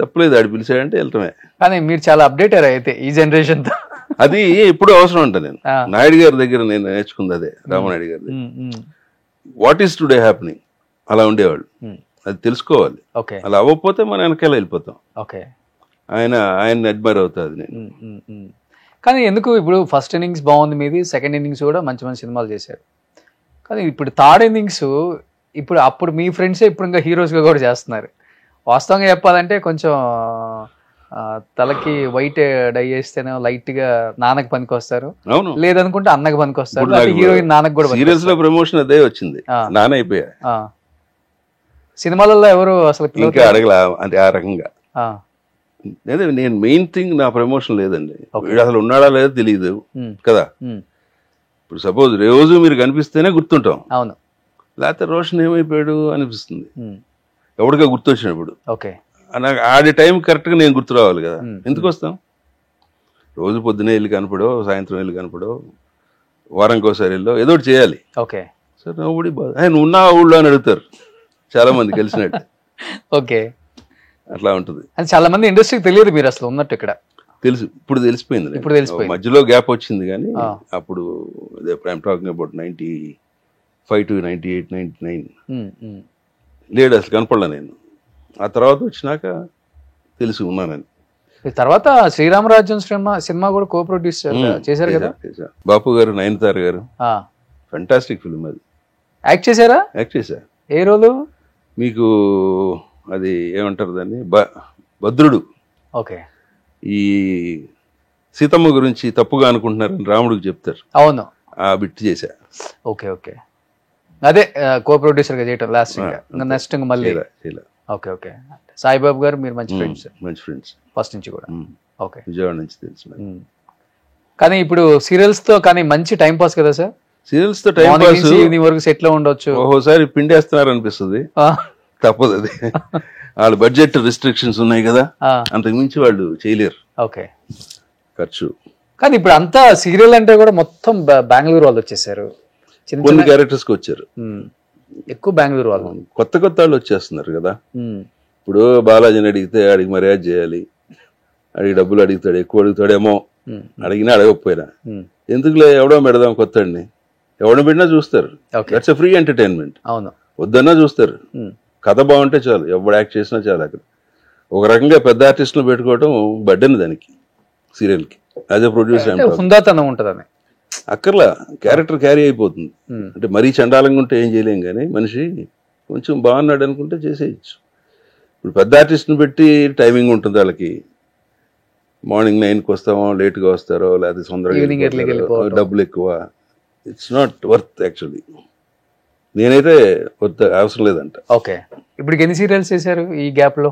తప్పలేదు, ఆడు పిలిచాడంటే వెళ్ళటమే. కానీ మీరు చాలా అప్డేట్ అయితే ఈ జనరేషన్ తో. అది ఎప్పుడు అవసరం అంట. నేను నాయుడు గారి దగ్గర నేను నేర్చుకుంది అదే, రామనాయుడు గారి దగ్గర. వాట్ ఈస్ టుడే హ్యాపెనింగ్ అలా ఉండేవాళ్ళు. అది తెలుసుకోవాలి. అలా అవ్వకపోతే మనం వెనకాల వెళ్ళిపోతాం. ఆయన అడ్మైర్ అవుతుంది నేను. కానీ ఎందుకు ఇప్పుడు ఫస్ట్ ఇన్నింగ్స్ బాగుంది మీది, సెకండ్ ఇన్నింగ్స్ కూడా మంచి మంచి సినిమాలు చేశారు. కానీ ఇప్పుడు థర్డ్ ఇన్నింగ్స్ ఇప్పుడు అప్పుడు మీ ఫ్రెండ్సే ఇప్పుడు ఇంకా హీరోస్గా కూడా చేస్తున్నారు. వాస్తవంగా చెప్పాలంటే కొంచెం తలకి వైట్ డై చేస్తేనే లైట్ గా నాన్నకి పనికి వస్తారు, లేదనుకుంటే అన్నకి పనికి వస్తారు, హీరోయిన్ నాన్నకి కూడా. సీరియల్స్ లో ప్రమోషన్ అదే వచ్చింది, నాన్న అయిపోయా. సినిమాలలో ఎవరు అసలు ఇంకా అడగల అంటే ఆ రకంగా. అదే నేను మెయిన్ థింగ్, నా ప్రమోషన్ లేదండి. వీడు అసలు ఉన్నాడా లేదో తెలియదు కదా. ఇప్పుడు సపోజ్ రోజు మీరు కనిపిస్తేనే గుర్తుంటాం, అవును, లేకపోతే రోషన్ ఏమైపోయాడు అనిపిస్తుంది ఎవరిగా గుర్తొచ్చినప్పుడు. ఓకే, నాకు ఆడే టైం కరెక్ట్గా నేను గుర్తు రావాలి కదా. ఎందుకు వస్తాం? రోజు పొద్దునే వెళ్ళి కనపడో, సాయంత్రం వెళ్ళి కనపడో, వారానికి ఒకసారి వెళ్ళో ఏదో ఒకటి చేయాలి. ఓకే సార్ నవ్వుడి బాధ, నువ్వు ఉన్నా ఊళ్ళో అని అడుగుతారు చాలా మంది కలిసినట్టు. ఓకే, అట్లా ఉంటుంది. అని చాలా మంది ఇండస్ట్రీకి తెలియదు మీరు అసలు ఉన్నట్టు ఇక్కడ. తెలుసు, ఇప్పుడు తెలిసిపోయింది. ఇప్పుడు తెలిసిపోయింది, మధ్యలో గ్యాప్ వచ్చింది కానీ అప్పుడు ఐఎమ్ టాకింగ్ అబౌట్ 95 to 98, 99 లేడు అసలు, కనపడలే నేను. ఆ తర్వాత వచ్చినాక తెలిసి ఉన్నానని. తర్వాత శ్రీరామరాజ్యం సినిమా కూడా కో ప్రొడ్యూస్ చేశారు కదా బాపు గారు, నయనతార గారు. ఫెంటాస్టిక్ ఫిల్మ్ అది. యాక్ట్ చేశారా? యాక్ట్ చేశా. ఏ రోలు? మీకు అది ఏమంటారు దాన్ని, భద్రుడు. ఓకే, ఈ సీతమ్మ గురించి తప్పుగా అనుకుంటున్నారని రాముడికి చెప్తారు. అవును, ఆ బిట్ చేశా. ఓకే ఓకే, అదే కో ప్రొడ్యూసర్ గా చేయటం లాస్ట్. నెక్స్ట్ మళ్ళీ ఓకే ఓకే. సాయిబాబు గారు మీరు మంచి ఫ్రెండ్స్ ఫస్ట్ నుంచి కూడా. ఓకే, విజయవాడ నుంచి తెలుసు. కానీ ఇప్పుడు సీరియల్స్ తో కానీ మంచి టైం పాస్ కదా సార్? సీరియల్స్ తో టైం పాస్, ఈవినింగ్ వరకు సెట్ లో ఉండొచ్చు. ఓసారి పిండేస్తున్నారు అనిపిస్తుంది, తప్పదు అది. వాళ్ళ బడ్జెట్ రిస్ట్రిక్షన్స్ ఉన్నాయి కదా, అంతకు మించి వాళ్ళు చేయలేరు. ఓకే, ఖర్చు. కానీ ఇప్పుడు అంతా సీరియల్ అంటే కూడా మొత్తం బెంగళూరు వాళ్ళు వచ్చేసారు, కొన్ని క్యారెక్టర్స్ కి వచ్చారు ఎక్కువ బెంగళూరు వాళ్ళు. కొత్త వాళ్ళు వచ్చేస్తున్నారు కదా. ఇప్పుడు బాలాజీని అడిగితే ఆడికి మర్యాద చేయాలి, అడిగి డబ్బులు అడుగుతాడు, ఎక్కువ అడుగుతాడేమో, అడిగినా అడగకపోయినా ఎందుకులే ఎవడో పెడదాం కొత్తడిని, ఎవడో పెట్టినా చూస్తారు. That's free entertainment. అవును, వద్దన్నా చూస్తారు. కథ బాగుంటే చాలు, ఎవడు యాక్ట్ చేసినా చాలు. అక్కడ ఒక రకంగా పెద్ద ఆర్టిస్టులు పెట్టుకోవడం బడ్డని దానికి, సీరియల్ కి యాజ్ ఎ ప్రొడ్యూసర్. హుందాతనం ఉంటుందని అక్కర్లా, క్యారెక్టర్ క్యారీ అయిపోతుంది. అంటే మరీ చండాలంగా ఉంటే ఏం చేయలేం, కానీ మనిషి కొంచెం బాగున్నాడు అనుకుంటే చేసేయచ్చు. ఇప్పుడు పెద్ద ఆర్టిస్ట్ని పెట్టి టైమింగ్ ఉంటుంది వాళ్ళకి, మార్నింగ్ 9కి వస్తామో, లేట్గా వస్తారో, లేకపోతే తొందరగా, డబ్బులు ఎక్కువ. It's not worth actually. నేనైతే అవసరం లేదంట. ఓకే, ఇప్పుడు ఎన్ని సీరియల్స్ చేశారు ఈ గ్యాప్ లో?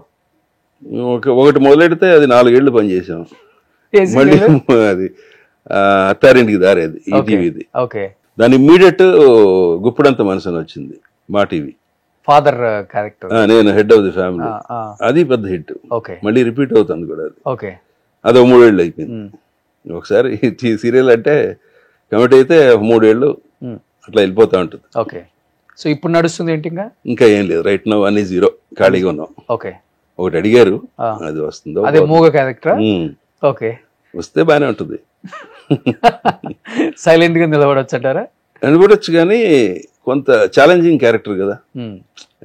ఒకటి మొదలెడితే అది 4 ఏళ్ళు పనిచేసాం. మళ్ళీ అది అత్తారింటికి దారేది ఈటీవీది. ఓకే, దాని ఇమ్మీడియట్ గుప్పుడంత మనసు అని వచ్చింది మా టీవీ, ఫాదర్ క్యారెక్టర్, నేను హెడ్ ఆఫ్ ది ఫ్యామిలీ. అది పెద్ద హిట్. ఓకే, మళ్ళీ రిపీట్ అవుతుంది కూడా అది. ఓకే, అది 3 ఏళ్ళు అయిపోయింది. ఒకసారి సీరియల్ అంటే కమిటీ అయితే 3 ఏళ్ళు అట్లా వెళ్ళిపోతా ఉంటుంది. ఓకే, సో ఇప్పుడు నడుస్తుంది ఏంటి? ఇంకా ఏం లేదు, రైట్ నౌ అన్ని 0, ఖాళీగా ఉన్నాం. ఓకే, ఒకటి అడిగారు, అది వస్తుందో. అదే మూగ క్యారెక్టర్. ఓకే, వస్తే బాగానే ఉంటుంది. సైలెంట్ గా నిలబడొచ్చు అంటారా? నిలబడొచ్చు, కానీ కొంత ఛాలెంజింగ్ క్యారెక్టర్ కదా,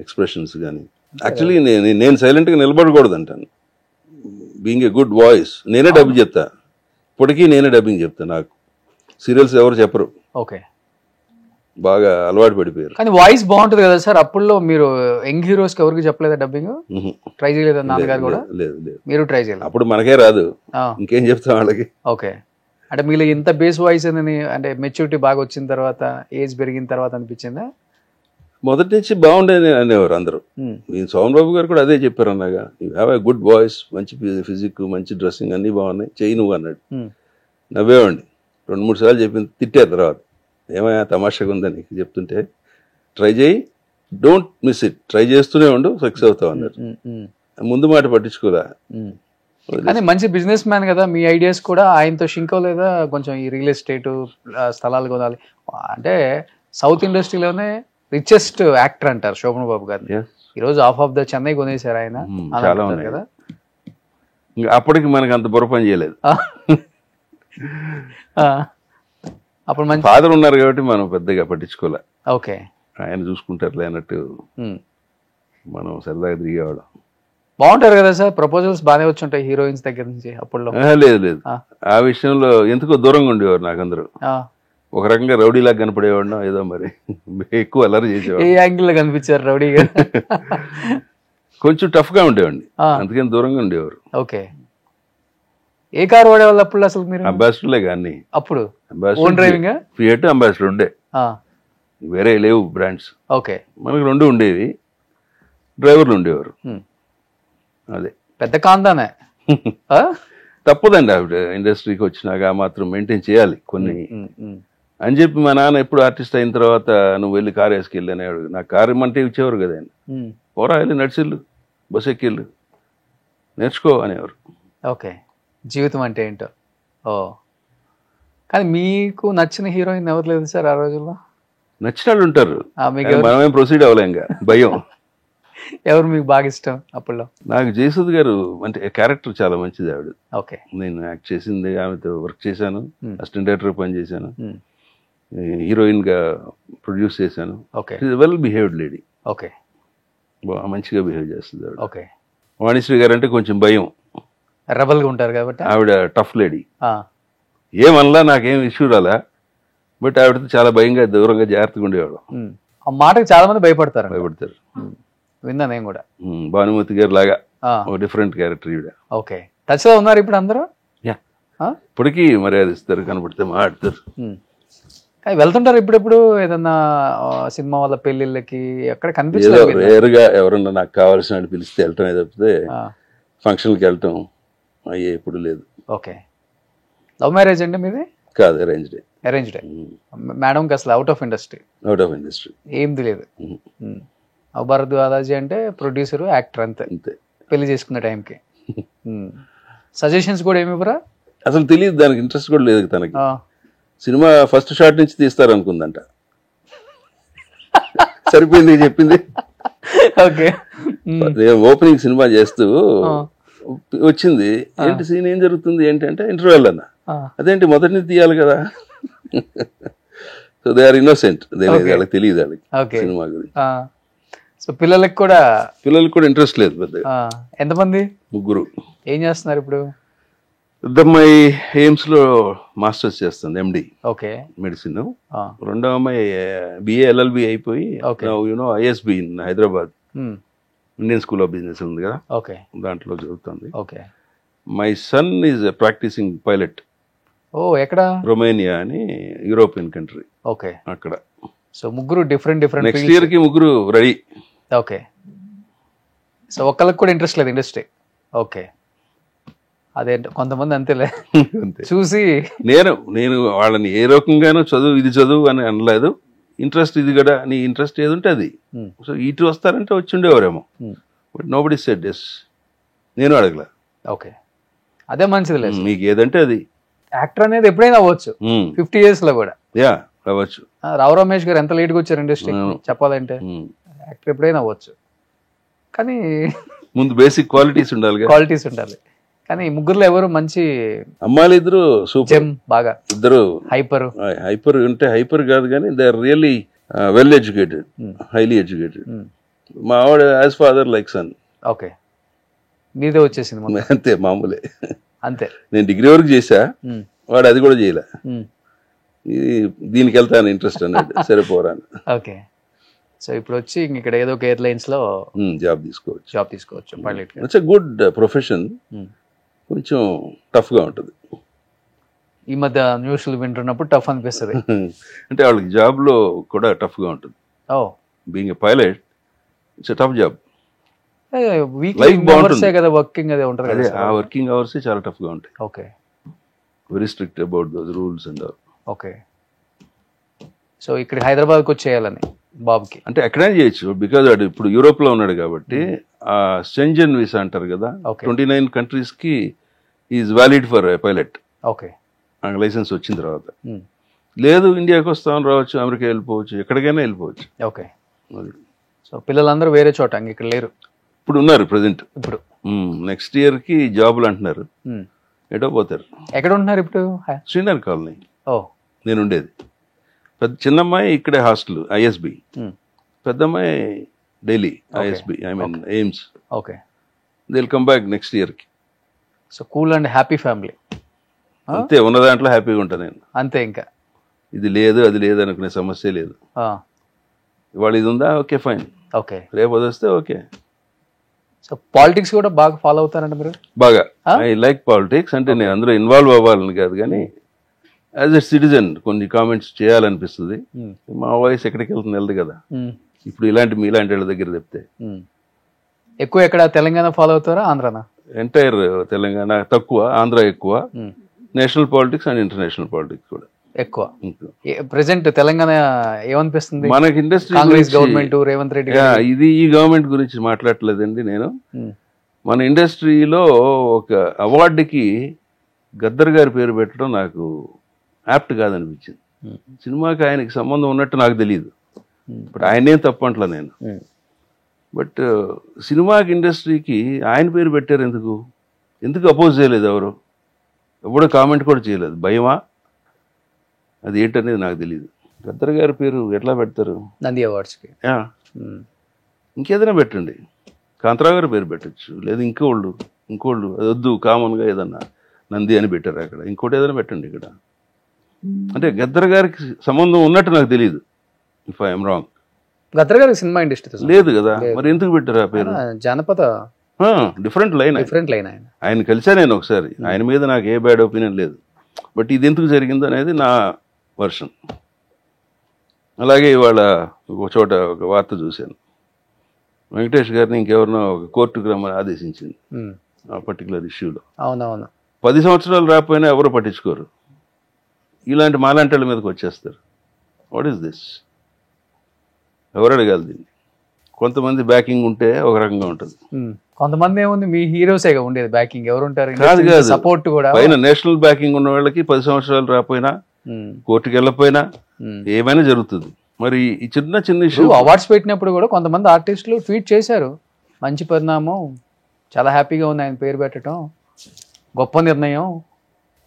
ఎక్స్ప్రెషన్స్ కానీ. యాక్చువల్లీ నేను సైలెంట్ గా నిలబడకూడదు అంటాను. బీయింగ్ ఏ గుడ్ వాయిస్, నేనే డబ్బింగ్ చెప్తా. ఇప్పటికీ నేనే డబ్బింగ్ చెప్తా. నాకు సీరియల్స్ ఎవరు చెప్పరు. ఓకే, బాగా అలవాటు పడిపోయారు. కానీ వాయిస్ బాగుంటుంది కదా సార్. అప్పుల్లో మీరు యంగ్ హీరోస్ కి ఎవరికి చెప్పలేదా డబ్బింగ్? ట్రై చేయలేదా? నాన్నగారు కూడా? లేదు లేదు, మీరు ట్రై చేయలేదు. అప్పుడు మనకే రాదు, ఇంకేం చెప్తాం వాళ్ళకి. ఓకే, అంటే మీరు ఇంత బేస్ వాయిస్ అని అంటే మెచ్యూరిటీ బాగా వచ్చిన తర్వాత, ఏజ్ పెరిగిన తర్వాత అనిపించిందా? మొదటి నుంచి బాగుండేది అనేవారు అందరూ. సోమన్ బాబు గారు కూడా అదే చెప్పారు అన్నగా, you have a good voice, మంచి ఫిజిక్, మంచి డ్రెస్సింగ్ అన్నీ బాగున్నాయి, చెయ్యి నువ్వు అన్నాడు. నవ్వేవాడిని. 2-3 సార్లు చెప్పింది, తిట్టారు తర్వాత. ఏమయ్యా తమాషాగా ఉందని చెప్తుంటే, ట్రై చేయి, డోంట్ మిస్ ఇట్, ట్రై చేస్తూనే ఉండు, సక్సెస్ అవుతావు అన్నారు. ముందు మాట పట్టించుకోదా. కానీ మంచి బిజినెస్ మ్యాన్ కదా, మీ ఐడియాస్ కూడా ఆయనతో షింక్ అవ్వలేదా? కొంచెం ఈ రియల్ ఎస్టేట్ స్థలాలు కొనాలి అంటే, సౌత్ ఇండస్ట్రీలోనే రిచెస్ట్ యాక్టర్ అంటారు శోభన్ బాబు గారిని. ఈరోజు ఆఫ్ ద చెన్నై కొనేశారు ఆయన. చాలా ఉన్నాయి కదా. అప్పటికి మనకి అంత బుర్ర పని చేయలేదు. అప్పుడు మంచి ఫాదర్ ఉన్నారు కాబట్టి మనం పెద్దగా పట్టించుకోలే. ఓకే, ఆయన చూసుకుంటారులే అన్నట్టు మనం సరదాగా తిరిగేవాళ్ళం. బాగుంటారు కదా సార్, ప్రపోజల్స్ బాగానే వచ్చి ఉంటాయి హీరోయిన్స్ దగ్గర నుంచి అప్పుడు? లేదు లేదు, ఆ విషయంలో ఎందుకో దూరంగా ఉండేవారు నాకు అందరూ. ఒక రకంగా రౌడీలాగా కనపడేవాడినా ఏదో, మరి ఎక్కువ అల్లరి చేసేవాడు. ఏ యాంగిల్ లో కనిపించారు రౌడీగా? కొంచెం టఫ్ గా ఉండేవాడిని, అందుకని దూరంగా ఉండేవారు. ఓకే, ఏ కార్ వాడేవాళ్ళు అప్పుడు అసలు మీరు? అంబాసిడర్లే కానీ అప్పుడు ఓన్ డ్రైవింగ్, ఫియట్ అంబాసిడర్ ఉండే, వేరే లేవు బ్రాండ్స్. ఓకే, మనకు 2 ఉండేవి, డ్రైవర్లు ఉండేవారు. అదే పెద్ద కాందానే. తప్పదండి, ఆవిడ ఇండస్ట్రీకి వచ్చినాక మాత్రం మెయింటైన్ చేయాలి కొన్ని అని చెప్పి మా నాన్న ఎప్పుడు ఆర్టిస్ట్ అయిన తర్వాత నువ్వు వెళ్ళి కారు వేసుకెళ్ళి అనేవాడు. నాకు కారు ఇమ్మంటే ఇచ్చేవారు కదా ఆయన. పోరా వెళ్ళి నడిచిల్లు, బస్ ఎక్కిళ్ళు, నేర్చుకో అనేవారు. ఓకే, జీవితం అంటే ఏంటో. ఓ, కానీ మీకు నచ్చిన హీరోయిన్ ఎవరు లేదు సార్ ఆ రోజుల్లో? నచ్చిన వాళ్ళు ఉంటారు, మనమేం ప్రొసీడ్ అవ్వలేంగా, భయం. ఎవరు మీకు బాగా ఇష్టం అప్పుల్లో? నాకు జయసుద్ గారు అంటే క్యారెక్టర్ చాలా మంచిది ఆవిడ. ఓకే, నేను యాక్ట్ చేసింది, ఆమెతో వర్క్ చేశాను, అసిస్టెంట్ డైరెక్టర్ పని చేశాను, హీరోయిన్ గా ప్రొడ్యూస్ చేశాను. Okay, well behaved lady. Okay, మంచిగా బిహేవ్ చేస్తుంది ఆవిడ. ఓకే, వాణిశ్రీ గారు అంటే కొంచెం భయం, రెబల్ గా ఉంటారు కాబట్టి. ఆవిడ టఫ్ లేడీ, ఏమనలా నాకేం ఇష్యూ రాలా, బట్ ఆవిడతో చాలా భయంగా దూరంగా జాగ్రత్తగా ఉండేవాడు. ఆ మాటకి చాలా మంది భయపడతారు. విన్నా నేను కూడా. భానుమతి గారు లాగా ఒక డిఫరెంట్ క్యారెక్టర్ ఈవిడ. ఓకే, టచ్ లో ఉన్నారు ఇప్పుడు అందరూ? ఇప్పటికీ మర్యాద ఇస్తారు, కనబడితే మాట్లాడతారు. వెళ్తుంటారు ఇప్పుడెప్పుడు ఏదన్నా సినిమా వాళ్ళ పెళ్లిళ్ళకి? ఎక్కడ కనిపిస్తారు? రేరుగా ఎవరన్నా నాకు కావాల్సిన పిలిస్తే వెళ్ళటం, తప్పితే ఫంక్షన్కి వెళ్ళటం అయ్యే ఎప్పుడు లేదు. ఓకే, లవ్ మ్యారేజ్ అండి మీది? కాదు, అరేంజ్డ్. అరేంజ్డ్. మేడంకి అసలు అవుట్ ఆఫ్ ఇండస్ట్రీ ఏంది లేదు. భరత్ దాదాజీ అంటే ప్రొడ్యూసర్, యాక్టర్, అంతే. పెళ్లి చేసుకున్న టైంకి సజెషన్స్ కూడా ఏమి ఇవ్వరా? అసలు తెలియదు, దానికి ఇంట్రెస్ట్ కూడా లేదు తనకి. సినిమా ఫస్ట్ షాట్ నుంచి తీస్తారు అనుకుందంట, సరిపోయింది చెప్పింది. ఓకే, ఓపెనింగ్ సినిమా చేస్తూ వచ్చింది, ఏంటి సీన్ ఏం జరుగుతుంది ఏంటంటే ఇంటర్వెల్ అన్న, అదేంటి మొదటి నుంచి తీయాలి కదా. సో దే ఆర్ ఇన్నోసెంట్, వాళ్ళకి తెలియదు వాళ్ళకి సినిమా గురించి. సో పిల్లలకు కూడా ఇంట్రెస్ట్ లేదు పెద్దగా. ఎంతమంది? 3. ఏం చేస్తున్నారు ఇప్పుడు? పెద్దమ్మాయి ఎయిమ్స్ లో మాస్టర్స్ చేస్తుంది, ఎండి మెడిసిన్. రెండో అమ్మాయి బిఏ ఎల్ఎల్బి అయిపోయి ISB in Hyderabad, Indian school of business ఉంది కదా, దాంట్లో చదువుతుంది. My son is practising pilot. ఎక్కడ? రొమేనియా అని యూరోపియన్ కంట్రీ, అక్కడ. సో ముగ్గురు డిఫరెంట్ నెక్స్ట్ ఇయర్ కి ముగ్గురు రెడీ. ఓకే. సో ఒక్కళ్ళకి కూడా ఇంట్రెస్ట్ లేదు ఇండస్ట్రీ. ఓకే. అదే కొంతమంది అంతేలే అంతే. చూసి నేను వాళ్ళని ఏ రకంగానూ చదువు ఇది చదువు అని అనలేదు. ఇంట్రెస్ట్ ఇది కూడా, నీ ఇంట్రెస్ట్ ఏది ఉంటే అది. సో ఇటు వస్తారంటే వచ్చి ఉండేవారేమో, but nobody said yes. నేను అడగల. ఓకే, అదే మంచిది లేదు. మీకు ఏదంటే అది. యాక్టర్ అనేది ఎప్పుడైనా అవ్వచ్చు 50 years లో కూడా. యా అవ్వచ్చు. రావు రమేష్ గారు ఎంత లేట్గా వచ్చారు ఇండస్ట్రీ చెప్పాలంటే. యాక్టర్ ఎప్పుడైనా అవ్వచ్చు, కానీ ముందు బేసిక్ క్వాలిటీస్ ఉండాలి. క్వాలిటీస్ ఉండాలి. కానీ ముగ్గురులో ఎవరు మంచి అమ్మాయిలు ఇద్దరు సూపర్, బాగా ఇద్దరు హైపర్ అంటే హైపర్ కాదు కానీ they are really well educated, highly educated. మా ఆవిడ as father like son. Okay, మీదే వచ్చేసింది అంతే, మామూలే. అంతే. నేను డిగ్రీ వరకు చేశా, వాడు అది కూడా చేయలే. దీనికి వెళ్తాను ఇంట్రెస్ట్ అన్నాడు, సరిపోరాను. ఓకే. సో ఇప్పుడు వచ్చి ఇక్కడ ఏదో ఒక ఎయిర్లైన్స్ లో జాబ్ తీసుకోవచ్చు. Pilot. It's a good profession. కొంచెం టఫ్ గా ఉంటుంది. ఈ మధ్య న్యూస్లు వింటున్నప్పుడు టఫ్ అనిపిస్తుంది. అంటే వాళ్ళకి జాబ్ లో కూడా టఫ్ గా ఉంటుంది. Being a pilot it's a tough job. కదా వర్కింగ్ అదే ఉంటుంది కదా. ఆ వర్కింగ్ అవర్స్ చాలా టఫ్ గా ఉంటాయి. Okay, very strict about those rules and all. Okay. So ఇక్కడ హైదరాబాద్కి వచ్చేయాలని బాబుకి అంటే ఎక్కడైనా చేయొచ్చు, బికాజ్ వాడు ఇప్పుడు యూరోప్ లో ఉన్నాడు కాబట్టి ఆ షెంజన్ వీసా అంటారు కదా, 29 countries కి is valid for pilot. Okay, నాకు లైసెన్స్ వచ్చిన తర్వాత. లేదు ఇండియాకి వస్తామని రావచ్చు, అమెరికా వెళ్ళిపోవచ్చు, ఎక్కడికైనా వెళ్ళిపోవచ్చు. ఓకే. సో పిల్లలందరూ వేరే చోట ఇక్కడ లేరు, ఇప్పుడు ఉన్నారు ప్రజెంట్. ఇప్పుడు నెక్స్ట్ ఇయర్ కి జాబులు అంటున్నారు, ఎటో పోతారు. ఎక్కడ ఉంటున్నారు ఇప్పుడు? శ్రీనగర్ కాలనీ ఓ నేను ఉండేది. చిన్నమ్మాయి ఇక్కడే హాస్టల్ ఐఎస్బి, పెద్దమ్మాయి Delhi ISB, I mean AIIMS. Okay, they will come back next year కి. So cool and happy family. అంతే, ఉన్న దాంట్లో హ్యాపీగా ఉంటాను నేను. అంతే, ఇంకా ఇది లేదు అది లేదు అనుకునే సమస్య లేదు. ఇవాళ ఇది ఉందా, ఓకే ఫైన్. ఓకే, రేపు అది వస్తే ఓకే. సో పాలిటిక్స్ కూడా బాగా ఫాలో అవుతారంట మీరు? బాగా. I like politics. అంటే నేను అందులో ఇన్వాల్వ్ అవ్వాలని కాదు కానీ యాజ్ ఎ సిటిజన్ కొన్ని కామెంట్స్ చేయాలనిపిస్తుంది. మా వాయిస్ ఎక్కడికి వెళ్తుంది వెళ్ళదు కదా. ఇప్పుడు మీలాంటి వాళ్ళ దగ్గర చెప్తే. ఎక్కువ ఎక్కడ తెలంగాణ ఫాలో అవుతారా, ఆంధ్రానా? ఎంటైర్ తెలంగాణ తక్కువ, ఆంధ్ర ఎక్కువ. National politics and international politics కూడా ఎక్కువ. ప్రెసెంట్ తెలంగాణ ఏమనిపిస్తుంది మనకి? ఇండస్ట్రీ గవర్నమెంట్ రేవంత్ రెడ్డి ఇది ఈ గవర్నమెంట్ గురించి మాట్లాడలేదండి నేను. మన ఇండస్ట్రీలో ఒక అవార్డుకి గద్దర్ గారి పేరు పెట్టడం నాకు యాప్ట్ కాదనిపించింది. సినిమాకి ఆయనకి సంబంధం ఉన్నట్టు నాకు తెలియదు, బట్ ఆయనేం తప్పంట్లా నేను. బట్ సినిమాకి ఇండస్ట్రీకి ఆయన పేరు పెట్టారు, ఎందుకు అపోజ్ చేయలేదు? ఎవడో కామెంట్ కూడా చేయలేదు. భయమా? అది ఏంటనేది నాకు తెలియదు. గద్దర్ గారి పేరు ఎట్లా పెడతారు? నంది అవార్డ్స్కి. ఇంకేదైనా పెట్టండి, కాంతరావు గారి పేరు పెట్టచ్చు, లేదా ఇంకోళ్ళు అది వద్దు, కామన్గా ఏదన్నా నంది అని పెట్టారు అక్కడ, ఇంకోటి ఏదైనా పెట్టండి ఇక్కడ. అంటే గద్దర్ గారికి సంబంధం ఉన్నట్టు నాకు తెలియదు, ఇఫ్ ఐఎమ్ రాంగ్. గద్దర్ గారికి సినిమా ఇండస్ట్రీ లేదు కదా, మరి ఎందుకు పెట్టారు ఆ పేరు? జానపద డిఫరెంట్ లైన్. ఆయన కలిసా నేను ఒకసారి, ఆయన మీద నాకు ఏ బ్యాడ్ ఒపీనియన్ లేదు, బట్ ఇది ఎందుకు జరిగిందో అనేది నా వర్షన్. అలాగే ఇవాళ ఒక చోట ఒక వార్త చూశాను, వెంకటేష్ గారిని ఇంకెవరినో ఒక కోర్టుకు రమ్మని ఆదేశించింది ఆ పర్టికులర్ ఇష్యూలో. అవునవును. 10 సంవత్సరాలు రాకపోయినా ఎవరు పట్టించుకోరు, ఇలాంటి మాలాంటి వాళ్ళ మీదకి వచ్చేస్తారు. What is this? ఎవరు అడగాలి దీన్ని? కొంతమంది బ్యాకింగ్ ఉంటే ఒక రకంగా ఉంటుంది, కొంతమంది ఏముంది, మీ హీరోసేగా ఉండేది బ్యాకింగ్, ఎవరు ఉంటారు? కాదు సపోర్ట్ కూడా. పైన నేషనల్ బ్యాకింగ్ ఉన్న వాళ్ళకి 10 సంవత్సరాలు రాకపోయినా, కోర్టుకి వెళ్ళకపోయినా ఏమైనా జరుగుతుంది. మరి ఈ చిన్న ఇష్యూ అవార్డ్స్ పెట్టినప్పుడు కూడా కొంతమంది ఆర్టిస్టులు ట్వీట్ చేశారు, మంచి పరిణామం, చాలా హ్యాపీగా ఉంది ఆయన పేరు పెట్టడం, గొప్ప నిర్ణయం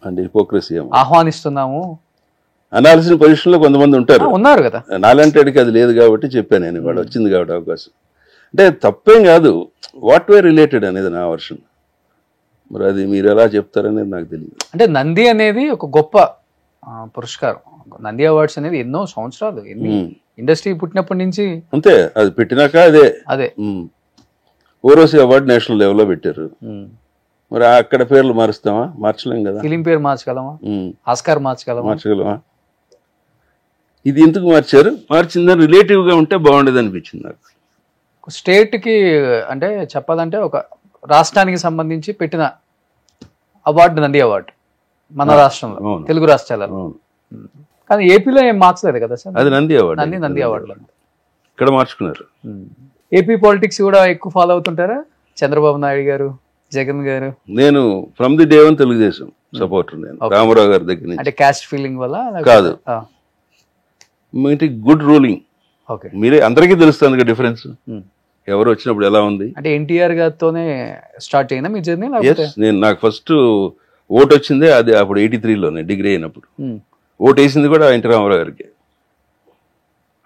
అంటే హిపోక్రసీ ఆహ్వానిస్తున్నాము అనాల్సిన పొజిషన్ లో కొంతమంది ఉన్నారు కదా. నాలాంటికి అది లేదు కాబట్టి చెప్పాను నేను, వాడు వచ్చింది కాబట్టి అవకాశం. అంటే తప్పేం కాదు, వాట్ వే రిలేటెడ్ అనేది నా వర్షన్. మరి అది మీరు ఎలా చెప్తారనేది నాకు తెలియదు. అంటే నంది అనేది ఒక గొప్ప పురస్కారం. నంది అవార్డ్స్ అనేది ఎన్నో సంవత్సరాలు, ఇండస్ట్రీ పుట్టినప్పటి నుంచి అంతే. అది పెట్టినాక అదే ఓరోసి అవార్డు నేషనల్ లెవెల్లో పెట్టారు. మరి అక్కడ పేర్లు మారుస్తామా? మార్చలేం కదా. ఫిలిం పేరు మార్చగలమా? ఆస్కార్ మార్చగలమా? ఇది ఎందుకు మార్చారు, మార్చిందని రిలేటివ్గా ఉంటే బాగుండేది అనిపించింది నాకు. స్టేట్కి అంటే చెప్పాలంటే ఒక రాష్ట్రానికి సంబంధించి పెట్టిన అవార్డు నంది అవార్డు మన రాష్ట్రంలో, అవును. తెలుగు రాష్ట్రాలలో. అవును. కానీ ఏపీలో ఏం మార్చలేదు కదా సార్. అది నంది అవార్డు. నంది అవార్డులో ఇక్కడ మార్చుకున్నారు. ఏపీ పాలిటిక్స్ కూడా ఎక్కువ ఫాలో అవుతుంటారా? చంద్రబాబు నాయుడు గారు, జగన్ గారు. నేను from the day one Telugu Desam supporter. నేను రామారావు గారి దగ్గర నుంచి. అంటే క్యాస్ట్ ఫీలింగ్ వల్ల కాదు, గుడ్ రూలింగ్. ఓకే. మీరే అందరికీ తెలుస్తుంది కదా డిఫరెన్స్, ఎవరు వచ్చినప్పుడు ఎలా ఉంది. అంటే ఎన్టీఆర్ గారితోనే స్టార్ట్ అయినా మీ జర్నీ? నేను నాకు ఫస్ట్ ఓట్ వచ్చిందే అది అప్పుడు 83లోనే డిగ్రీ అయినప్పుడు. ఓట్ వేసింది కూడా ఎన్టీ రామారావు గారికి.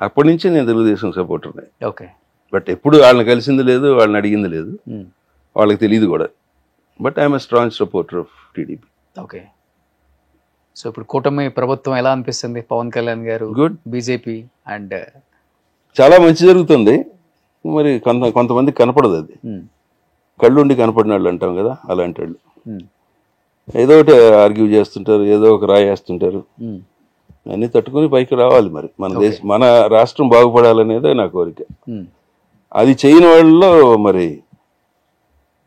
అప్పటి నుంచి నేను తెలుగుదేశం సపోర్టర్నే. ఓకే. బట్ ఎప్పుడు వాళ్ళని కలిసింది లేదు, వాళ్ళని అడిగింది లేదు, వాళ్ళకి తెలియదు కూడా. But I'm a strong supporter of TDP. Okay. So ఇప్పుడు కూటమి ప్రభుత్వం ఎలా అనిపిస్తుంది? పవన్ కళ్యాణ్ గారు, గుడ్. బీజేపీ అండ్ చాలా మంచి జరుగుతుంది. మరి కొంతమంది కనపడదు అది. కళ్ళుండి కనపడిన వాళ్ళు అంటాం కదా, అలాంటి వాళ్ళు ఏదో ఒకటి ఆర్గ్యూ చేస్తుంటారు, ఏదో ఒక రాయి వేస్తుంటారు. అన్ని తట్టుకుని పైకి రావాలి. మరి మన దేశం, మన రాష్ట్రం బాగుపడాలనేదే నా కోరిక. అది చేయని వాళ్ళలో మరి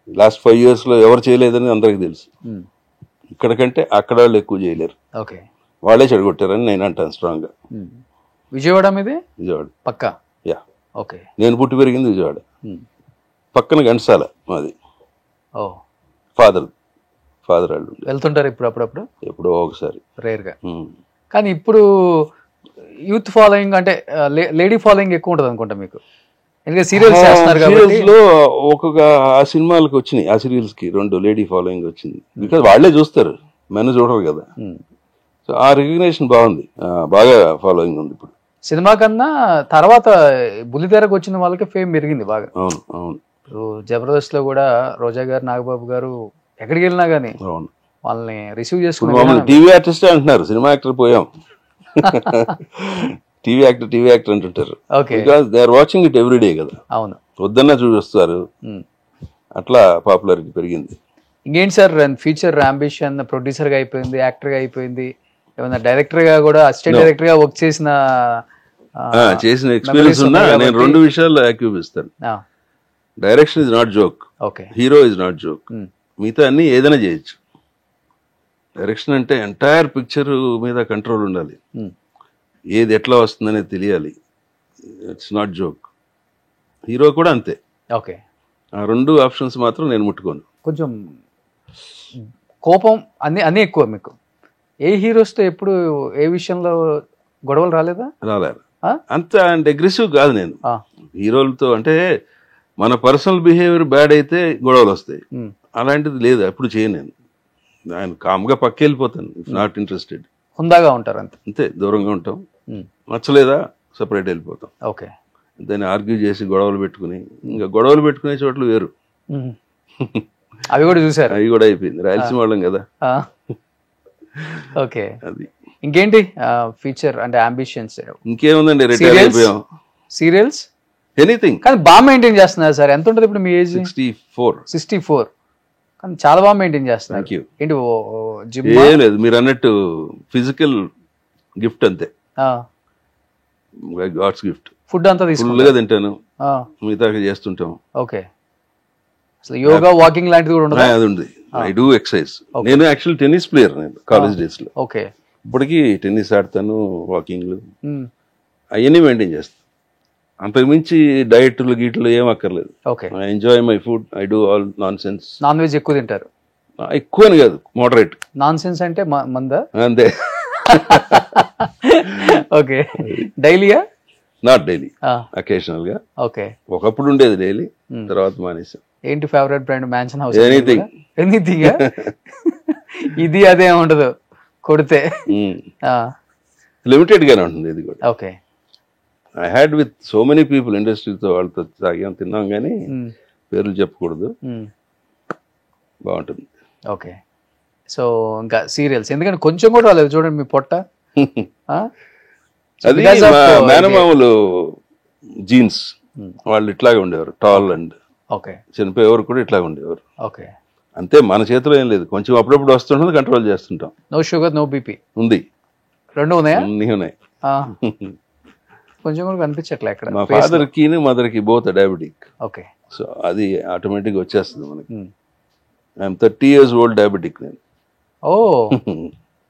లాస్ట్ 5 yearsలో ఎవరు చేయలేదని అందరికి తెలుసు. ఇక్కడికంటే అక్కడ వాళ్ళు ఎక్కువ చేయలేరు. ఓకే. వాళ్ళే చెడగొట్టారని నేను అంటాను స్ట్రాంగ్గా. విజయవాడ మీదే? విజయవాడ పక్కా. యా. ఓకే. నేను పుట్టి పెరిగింది విజయవాడ. పక్కన ఘంటసాల మాది. ఓ. ఫాదర్ వాళ్ళు వెళ్తుంటారు ఇప్పుడు అప్పుడప్పుడు? ఎప్పుడో ఒకసారి, రేర్గా. కానీ ఇప్పుడు యూత్ ఫాలోయింగ్ అంటే లేడీ ఫాలోయింగ్ ఎక్కువ ఉంటుంది అనుకుంటా మీకు, ఎందుకంటే సీరియల్స్ చేస్తున్నారు కాబట్టి. సీరియల్స్ లో ఒక్కొక్క ఆ సినిమాలకు వచ్చినాయి, ఆ సీరియల్స్ కి 2 లేడీ ఫాలోయింగ్ వచ్చింది. బికాజ్ వాళ్ళే చూస్తారు, మెన్ చూడరు కదా. సో ఆ రికగ్నేషన్ బాగుంది, బాగా ఫాలోయింగ్ ఉంది ఇప్పుడు. సినిమా కన్నా తర్వాత బుల్లితెరకు వచ్చిన వాళ్ళకి ఫేమ్ పెరిగింది బాగా. అవును అవును. జబర్దస్త్ లో కూడా రోజా గారు, నాగబాబు గారు ఎక్కడికి వెళ్ళినా గానీ అవును, వాళ్ళని రిసీవ్ చేసుకుని టీవీ ఆర్టిస్ట్ అంటున్నారు, సినిమా యాక్టర్ పోయాం. టీవీ యాక్టర్ అంటుంటారు. Because they are watching it everyday కదా. అవును, వద్దన్నా చూస్తారు. అట్లా పాపులారిటీ పెరిగింది. ఇంకేంటి సార్ ఫ్యూచర్ అంబిషన్? ప్రొడ్యూసర్ గా అయిపోయింది, యాక్టర్ గా అయిపోయింది, ఏమన్నా డైరెక్టర్ గా కూడా, అసిస్టెంట్ డైరెక్టర్ గా వర్క్ చేసిన ఎక్స్పీరియన్స్ ఉన్నా నేను 2 విషయాల్లో యాక్టివ్ ఇస్తాను. Direction is not joke, hero is not joke. మిగతా అన్ని ఏదైనా చేయొచ్చు. డైరెక్షన్ అంటే ఎంటైర్ పిక్చర్ మీద కంట్రోల్ ఉండాలి, ఏది ఎట్లా వస్తుందనేది తెలియాలి. It's not joke. హీరో కూడా అంతే. ఓకే. ఆ 2 ఆప్షన్స్ మాత్రం నేను ముట్టుకోను. కొంచెం కోపం అన్ని ఎక్కువ మీకు. ఏ హీరోస్తో ఎప్పుడు ఏ విషయంలో గొడవలు రాలేదా? రాలేదు. అంత అంటే అగ్రెసివ్ కాదు నేను హీరోలతో. అంటే మన పర్సనల్ బిహేవియర్ బ్యాడ్ అయితే గొడవలు వస్తాయి, అలాంటిది లేదు, ఎప్పుడు చేయను నేను. ఆయన కామ్గా పక్క వెళ్ళిపోతాను, ఇఫ్ నాట్ ఇంట్రెస్టెడ్. హుందాగా ఉంటారు అంతే, దూరంగా ఉంటాం. నచ్చలేదా సపరేట్ వెళ్ళిపోతాం. ఓకే. దాన్ని ఆర్గ్యూ చేసి గొడవలు పెట్టుకుని, ఇంకా గొడవలు పెట్టుకునే చోట్లు వేరు. అవి కూడా చూసారు? అవి కూడా అయిపోయింది, రాయలసీమ వాళ్ళం కదా. ఓకే. అది ఇంకేంటి ఫ్యూచర్ అంటే అంబిషన్స్? ఇంకేముందండి, రిటైర్ అయిపోయాం. Serials anything. కానీ బాగా మెయింటైన్ చేస్తున్నారు సార్. ఎంత ఉంటుంది ఇప్పుడు మీ ఏజ్? 64. కానీ చాలా బాగా మెయింటైన్ చేస్తున్నారు. ఏంటి జిమ్? ఏం లేదు, మీరు అన్నట్టు ఫిజికల్ గిఫ్ట్ అంతే, గాడ్స్ గిఫ్ట్. ఫుడ్ అంతా ఫుల్గా తింటాను, మిగతా చేస్తుంటాం. ఓకే. అసలు యోగా, వాకింగ్ లాంటిది కూడా ఉంటుంది? అది ఉంది. I do exercise. నేను యాక్చువల్ టెన్నిస్ ప్లేయర్, నేను కాలేజ్ డేస్ లో. ఓకే. ఇప్పటికీ టెన్నిస్ ఆడతాను, వాకింగ్లు అవన్నీ మెయింటైన్ చేస్తాను. అంతకుమించి డైట్లు గీట్లు ఏం అక్కర్లేదు. I enjoy my food, I do all nonsense. Non veg ఎక్కువ తింటారు? ఎక్కువ అని కాదు, మోడరేట్. నాన్ సెన్స్ అంటే మందా? అంతే. ఓకే. డైలీయా? నాట్ డైలీ, అకేషనల్ గా. ఓకే. ఒకప్పుడు ఉండేది డైలీ, తర్వాత మానేసాం. ఏంటి favourite brand? Mansion House? Anything. Anything. ఇది అదే ఉండదు, కొడితే లిమిటెడ్ గానే ఉంటుంది ఇది కూడా. Okay. I had with so many people, ఇండస్ట్రీతో వాళ్ళతో తాగాం, తిన్నాం, కానీ పేర్లు చెప్పకూడదు. బాగుంటుంది. ఓకే. సో ఇంకా సీరియల్స్ ఎందుకంటే కొంచెం కూడా రాలేదు చూడండి మీ పొట్ట. అది మేనమామలు జీన్స్, వాళ్ళు ఇట్లాగే ఉండేవారు, టాల్ అండ్. ఓకే. చనిపోయేవారు కూడా ఇట్లాగే ఉండేవారు. ఓకే. అంతే, మన చేతిలో ఏం లేదు, కొంచెం అప్పుడప్పుడు వస్తుంటుంది, కంట్రోల్ చేస్తుంటాం. నో షుగర్, నో బీపీ ఉంది. 2 ఉన్నాయా? అన్నీ ఉన్నాయి. కొంచెం కూడా కనిపించట్లే అక్కడ. మా ఫాదర్ కి మదర్ కి బోత్ డయాబెటిక్. ఓకే. సో అది ఆటోమేటిక్ వచ్చేస్తుంది మనకి. ఐఎమ్ 30 years old డయాబెటిక్ నేను. ఓ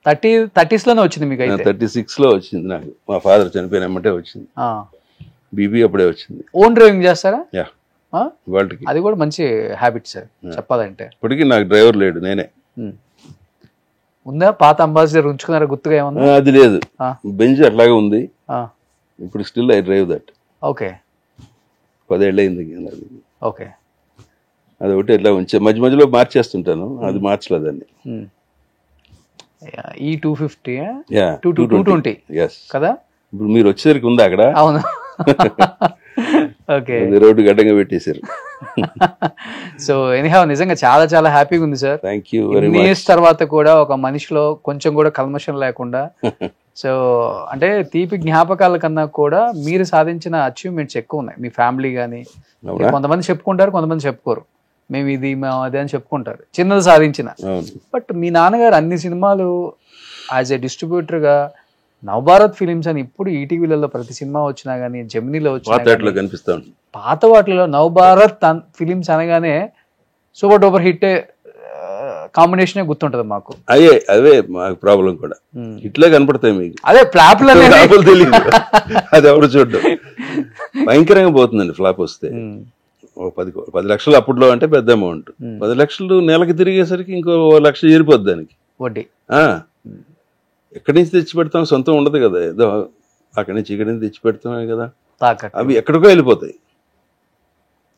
30s లోనే వచ్చింది మీకు అయితే? 36 లో వచ్చింది నాకు. మా ఫాదర్ చనిపోయిన ఎమ్మటే వచ్చింది. బీపీ అప్పుడే వచ్చింది. ఓన్ డ్రైవింగ్ చేస్తారా? యా, వాళ్ళకి అది కూడా మంచి హ్యాబిట్ సార్ చెప్పాలంటే. ఇప్పటికీ నాకు డ్రైవర్ లేడు, నేనే. ఉందా పాత అంబాసిడర్ ఉంచుకున్నారా గుర్తుగా ఏమన్నా? అది లేదు, బెంజ్ అట్లాగే ఉంది. ఇప్పుడు still I drive that. Okay. 10 ఏళ్ళు అయింది. ఓకే. అది ఒకటి ఎట్లా ఉంచే, మధ్య మధ్యలో మార్చేస్తుంటాను, అది మార్చలేదండి. ఈ 250 220 కదా? ఇప్పుడు మీరు వచ్చేసరికి ఉందా అక్కడ? అవును. ఓకే. రోడ్డు గడ్డంగా పెట్టేశారు. సో ఎనీహౌ నిజంగా చాలా చాలా హ్యాపీగా ఉంది sir. Thank you very much. Years తర్వాత కూడా ఒక మనిషిలో కొంచెం కూడా కల్మషం లేకుండా, సో అంటే తీపి జ్ఞాపకాల కన్నా కూడా మీరు సాధించిన అచీవ్మెంట్స్ ఎక్కువ ఉన్నాయి. మీ ఫ్యామిలీ కానీ, కొంతమంది చెప్పుకుంటారు, కొంతమంది చెప్పుకోరు. మేము ఇది మేము అదే అని చెప్పుకుంటారు చిన్నది సాధించిన. బట్ మీ నాన్నగారు అన్ని సినిమాలు యాజ్ ఏ డిస్ట్రిబ్యూటర్గా నవభారత్ ఫిలిమ్స్ అని ఇప్పుడు ఈటీవీలలో ప్రతి సినిమా వచ్చినా కానీ, జెమినీలో వచ్చినా కనిపిస్తాను, పాత వాటిలో నవభారత్ ఫిలిమ్స్ అనగానే సూపర్ డూపర్ హిట్ కాంబినేషన్ గుర్తుంటది మాకు. అవే మాకు ప్రాబ్లం కూడా, ఇట్లే కనపడతాయి మీకు. అదే ఫ్లాప్ తెలియదు, అది ఎవరు చూడడం. భయంకరంగా పోతుందండి ఫ్లాప్ వస్తే. 10 లక్షలు అప్పట్లో అంటే పెద్ద అమౌంట్. 10 లక్షలు నెలకి తిరిగేసరికి ఇంకో 1 లక్ష చేరిపోద్ది దానికి వడ్డీ. ఎక్కడి నుంచి తెచ్చి పెడతాం, సొంతం ఉండదు కదా, ఏదో అక్కడి నుంచి ఇక్కడి నుంచి తెచ్చి పెడతామే కదా, అవి ఎక్కడికో వెళ్ళిపోతాయి.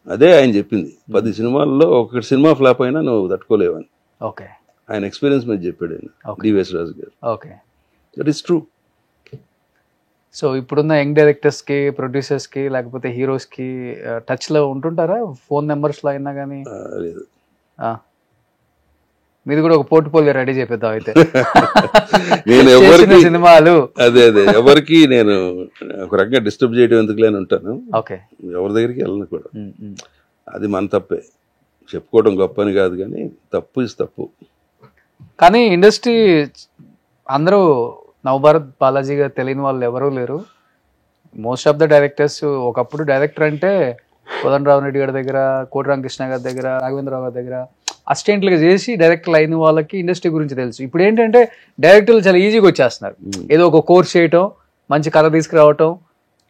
అదే ఆయన చెప్పింది, 10 సినిమాల్లో 1 సినిమా ఫ్లాప్ అయినా నువ్వు తట్టుకోలేవని. ఓకే. ఆయన ఎక్స్పీరియన్స్ మీద చెప్పాడు ఆయన, డివిఎస్ రాజు గారు. Okay. That is true. So ఇప్పుడున్న యంగ్ డైరెక్టర్స్కి, ప్రొడ్యూసర్స్కి, లేకపోతే హీరోస్కి టచ్లో ఉంటుంటారా? ఫోన్ నెంబర్స్లో అయినా కానీ? లేదు. మీది కూడా ఒక పోర్ట్ఫోలియో రెడీ చేపిద్దాం అయితే. నేను ఎవరికి సినిమాలు అదే ఎవరికి నేను ఒక రకంగా డిస్టర్బ్ చేయడం ఎందుకులేని ఉంటాను. ఓకే. ఎవరి దగ్గరికి వెళ్ళను కూడా. అది మన తప్పే, చెప్పుకోవడం గొప్ప అని కాదు, కానీ తప్పు ఇస్ తప్పు. కానీ ఇండస్ట్రీ అందరూ నవభారత్ బాలాజీ గారు తెలియని వాళ్ళు ఎవరూ లేరు. మోస్ట్ ఆఫ్ ద డైరెక్టర్స్ ఒకప్పుడు డైరెక్టర్ అంటే కోదండరావు రెడ్డి గారి దగ్గర, కోటి రామకృష్ణ గారి దగ్గర, రాఘవేంద్రరావు గారి దగ్గర అసిస్టెంట్లుగా చేసి డైరెక్టర్లు అయిన వాళ్ళకి ఇండస్ట్రీ గురించి తెలుసు. ఇప్పుడు ఏంటంటే డైరెక్టర్లు చాలా ఈజీగా వచ్చేస్తున్నారు. ఏదో ఒక కోర్స్ చేయటం, మంచి కథ తీసుకురావటం,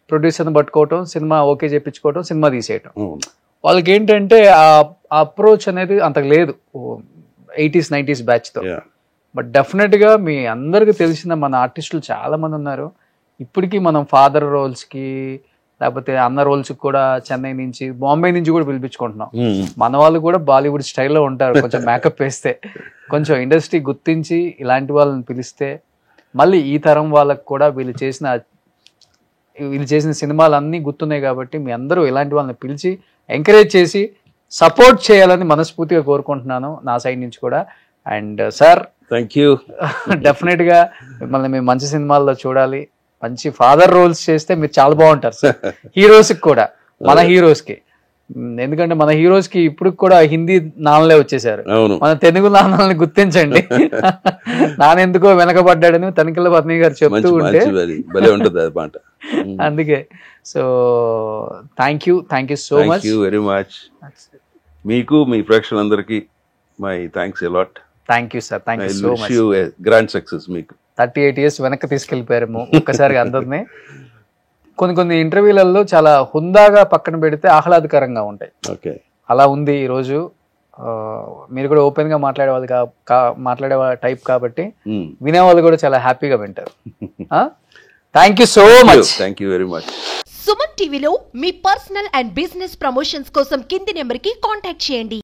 ప్రొడ్యూసర్ని పట్టుకోవటం, సినిమా ఓకే చేయించుకోవటం, సినిమా తీసేయటం. వాళ్ళకి ఏంటంటే ఆ అప్రోచ్ అనేది అంత లేదు 80s 90s బ్యాచ్తో. బట్ డెఫినెట్గా మీ అందరికీ తెలిసిన మన ఆర్టిస్టులు చాలా మంది ఉన్నారు. ఇప్పటికీ మనం ఫాదర్ రోల్స్కి, లేకపోతే అన్న రోల్స్కి కూడా చెన్నై నుంచి, బాంబే నుంచి కూడా పిలిపించుకుంటున్నాం. మన వాళ్ళు కూడా బాలీవుడ్ స్టైల్లో ఉంటారు, కొంచెం మేకప్ వేస్తే. కొంచెం ఇండస్ట్రీ గుర్తించి ఇలాంటి వాళ్ళని పిలిస్తే మళ్ళీ ఈ తరం వాళ్ళకు కూడా వీళ్ళు చేసిన సినిమాలు అన్నీ గుర్తున్నాయి. కాబట్టి మీ అందరూ ఇలాంటి వాళ్ళని పిలిచి ఎంకరేజ్ చేసి సపోర్ట్ చేయాలని మనస్ఫూర్తిగా కోరుకుంటున్నాను నా సైడ్ నుంచి కూడా. And sir thank you. డెఫినెట్గా మిమ్మల్ని మేము మంచి సినిమాల్లో చూడాలి. మంచి ఫాదర్ రోల్స్ చేస్తే మీరు చాలా బాగుంటారు సార్. హీరోస్కి కూడా, మన హీరోస్కి. ఎందుకంటే మన హీరోస్కి ఇప్పుడు కూడా హిందీ నాన్నలే వచ్చేసారు. మన తెలుగు నాన్నల్ని గుర్తించండి. నానెందుకో వెనకబడ్డాడని తనిఖీల పత్ని గారు చెప్తూ ఉంటే అందుకే. So thank you so much. Very much. మీకు, మీ ప్రేక్షకులందరికీ my thanks a lot. Thank you sir. Thank you so much. Grand success. మీకు 38 years వెనక్కి తీసుకెళ్ళిపోయారేమో ఒక్కసారిగా అందరినీ. కొన్ని ఇంటర్వ్యూలలో చాలా హుందాగా పక్కన పెడితే ఆహ్లాదకరంగా ఉంటాయి. ఓకే, అలా ఉంది ఈరోజు. మీరు కూడా ఓపెన్ గా మాట్లాడే టైప్ కాబట్టి వినేవాళ్ళు కూడా చాలా హ్యాపీగా వింటారు. Thank you so much. Thank you very much. Suman టీవీలో మీ పర్సనల్ అండ్ బిజినెస్ ప్రమోషన్స్ కోసం కింది నెంబర్కి కాంటాక్ట్ చేయండి.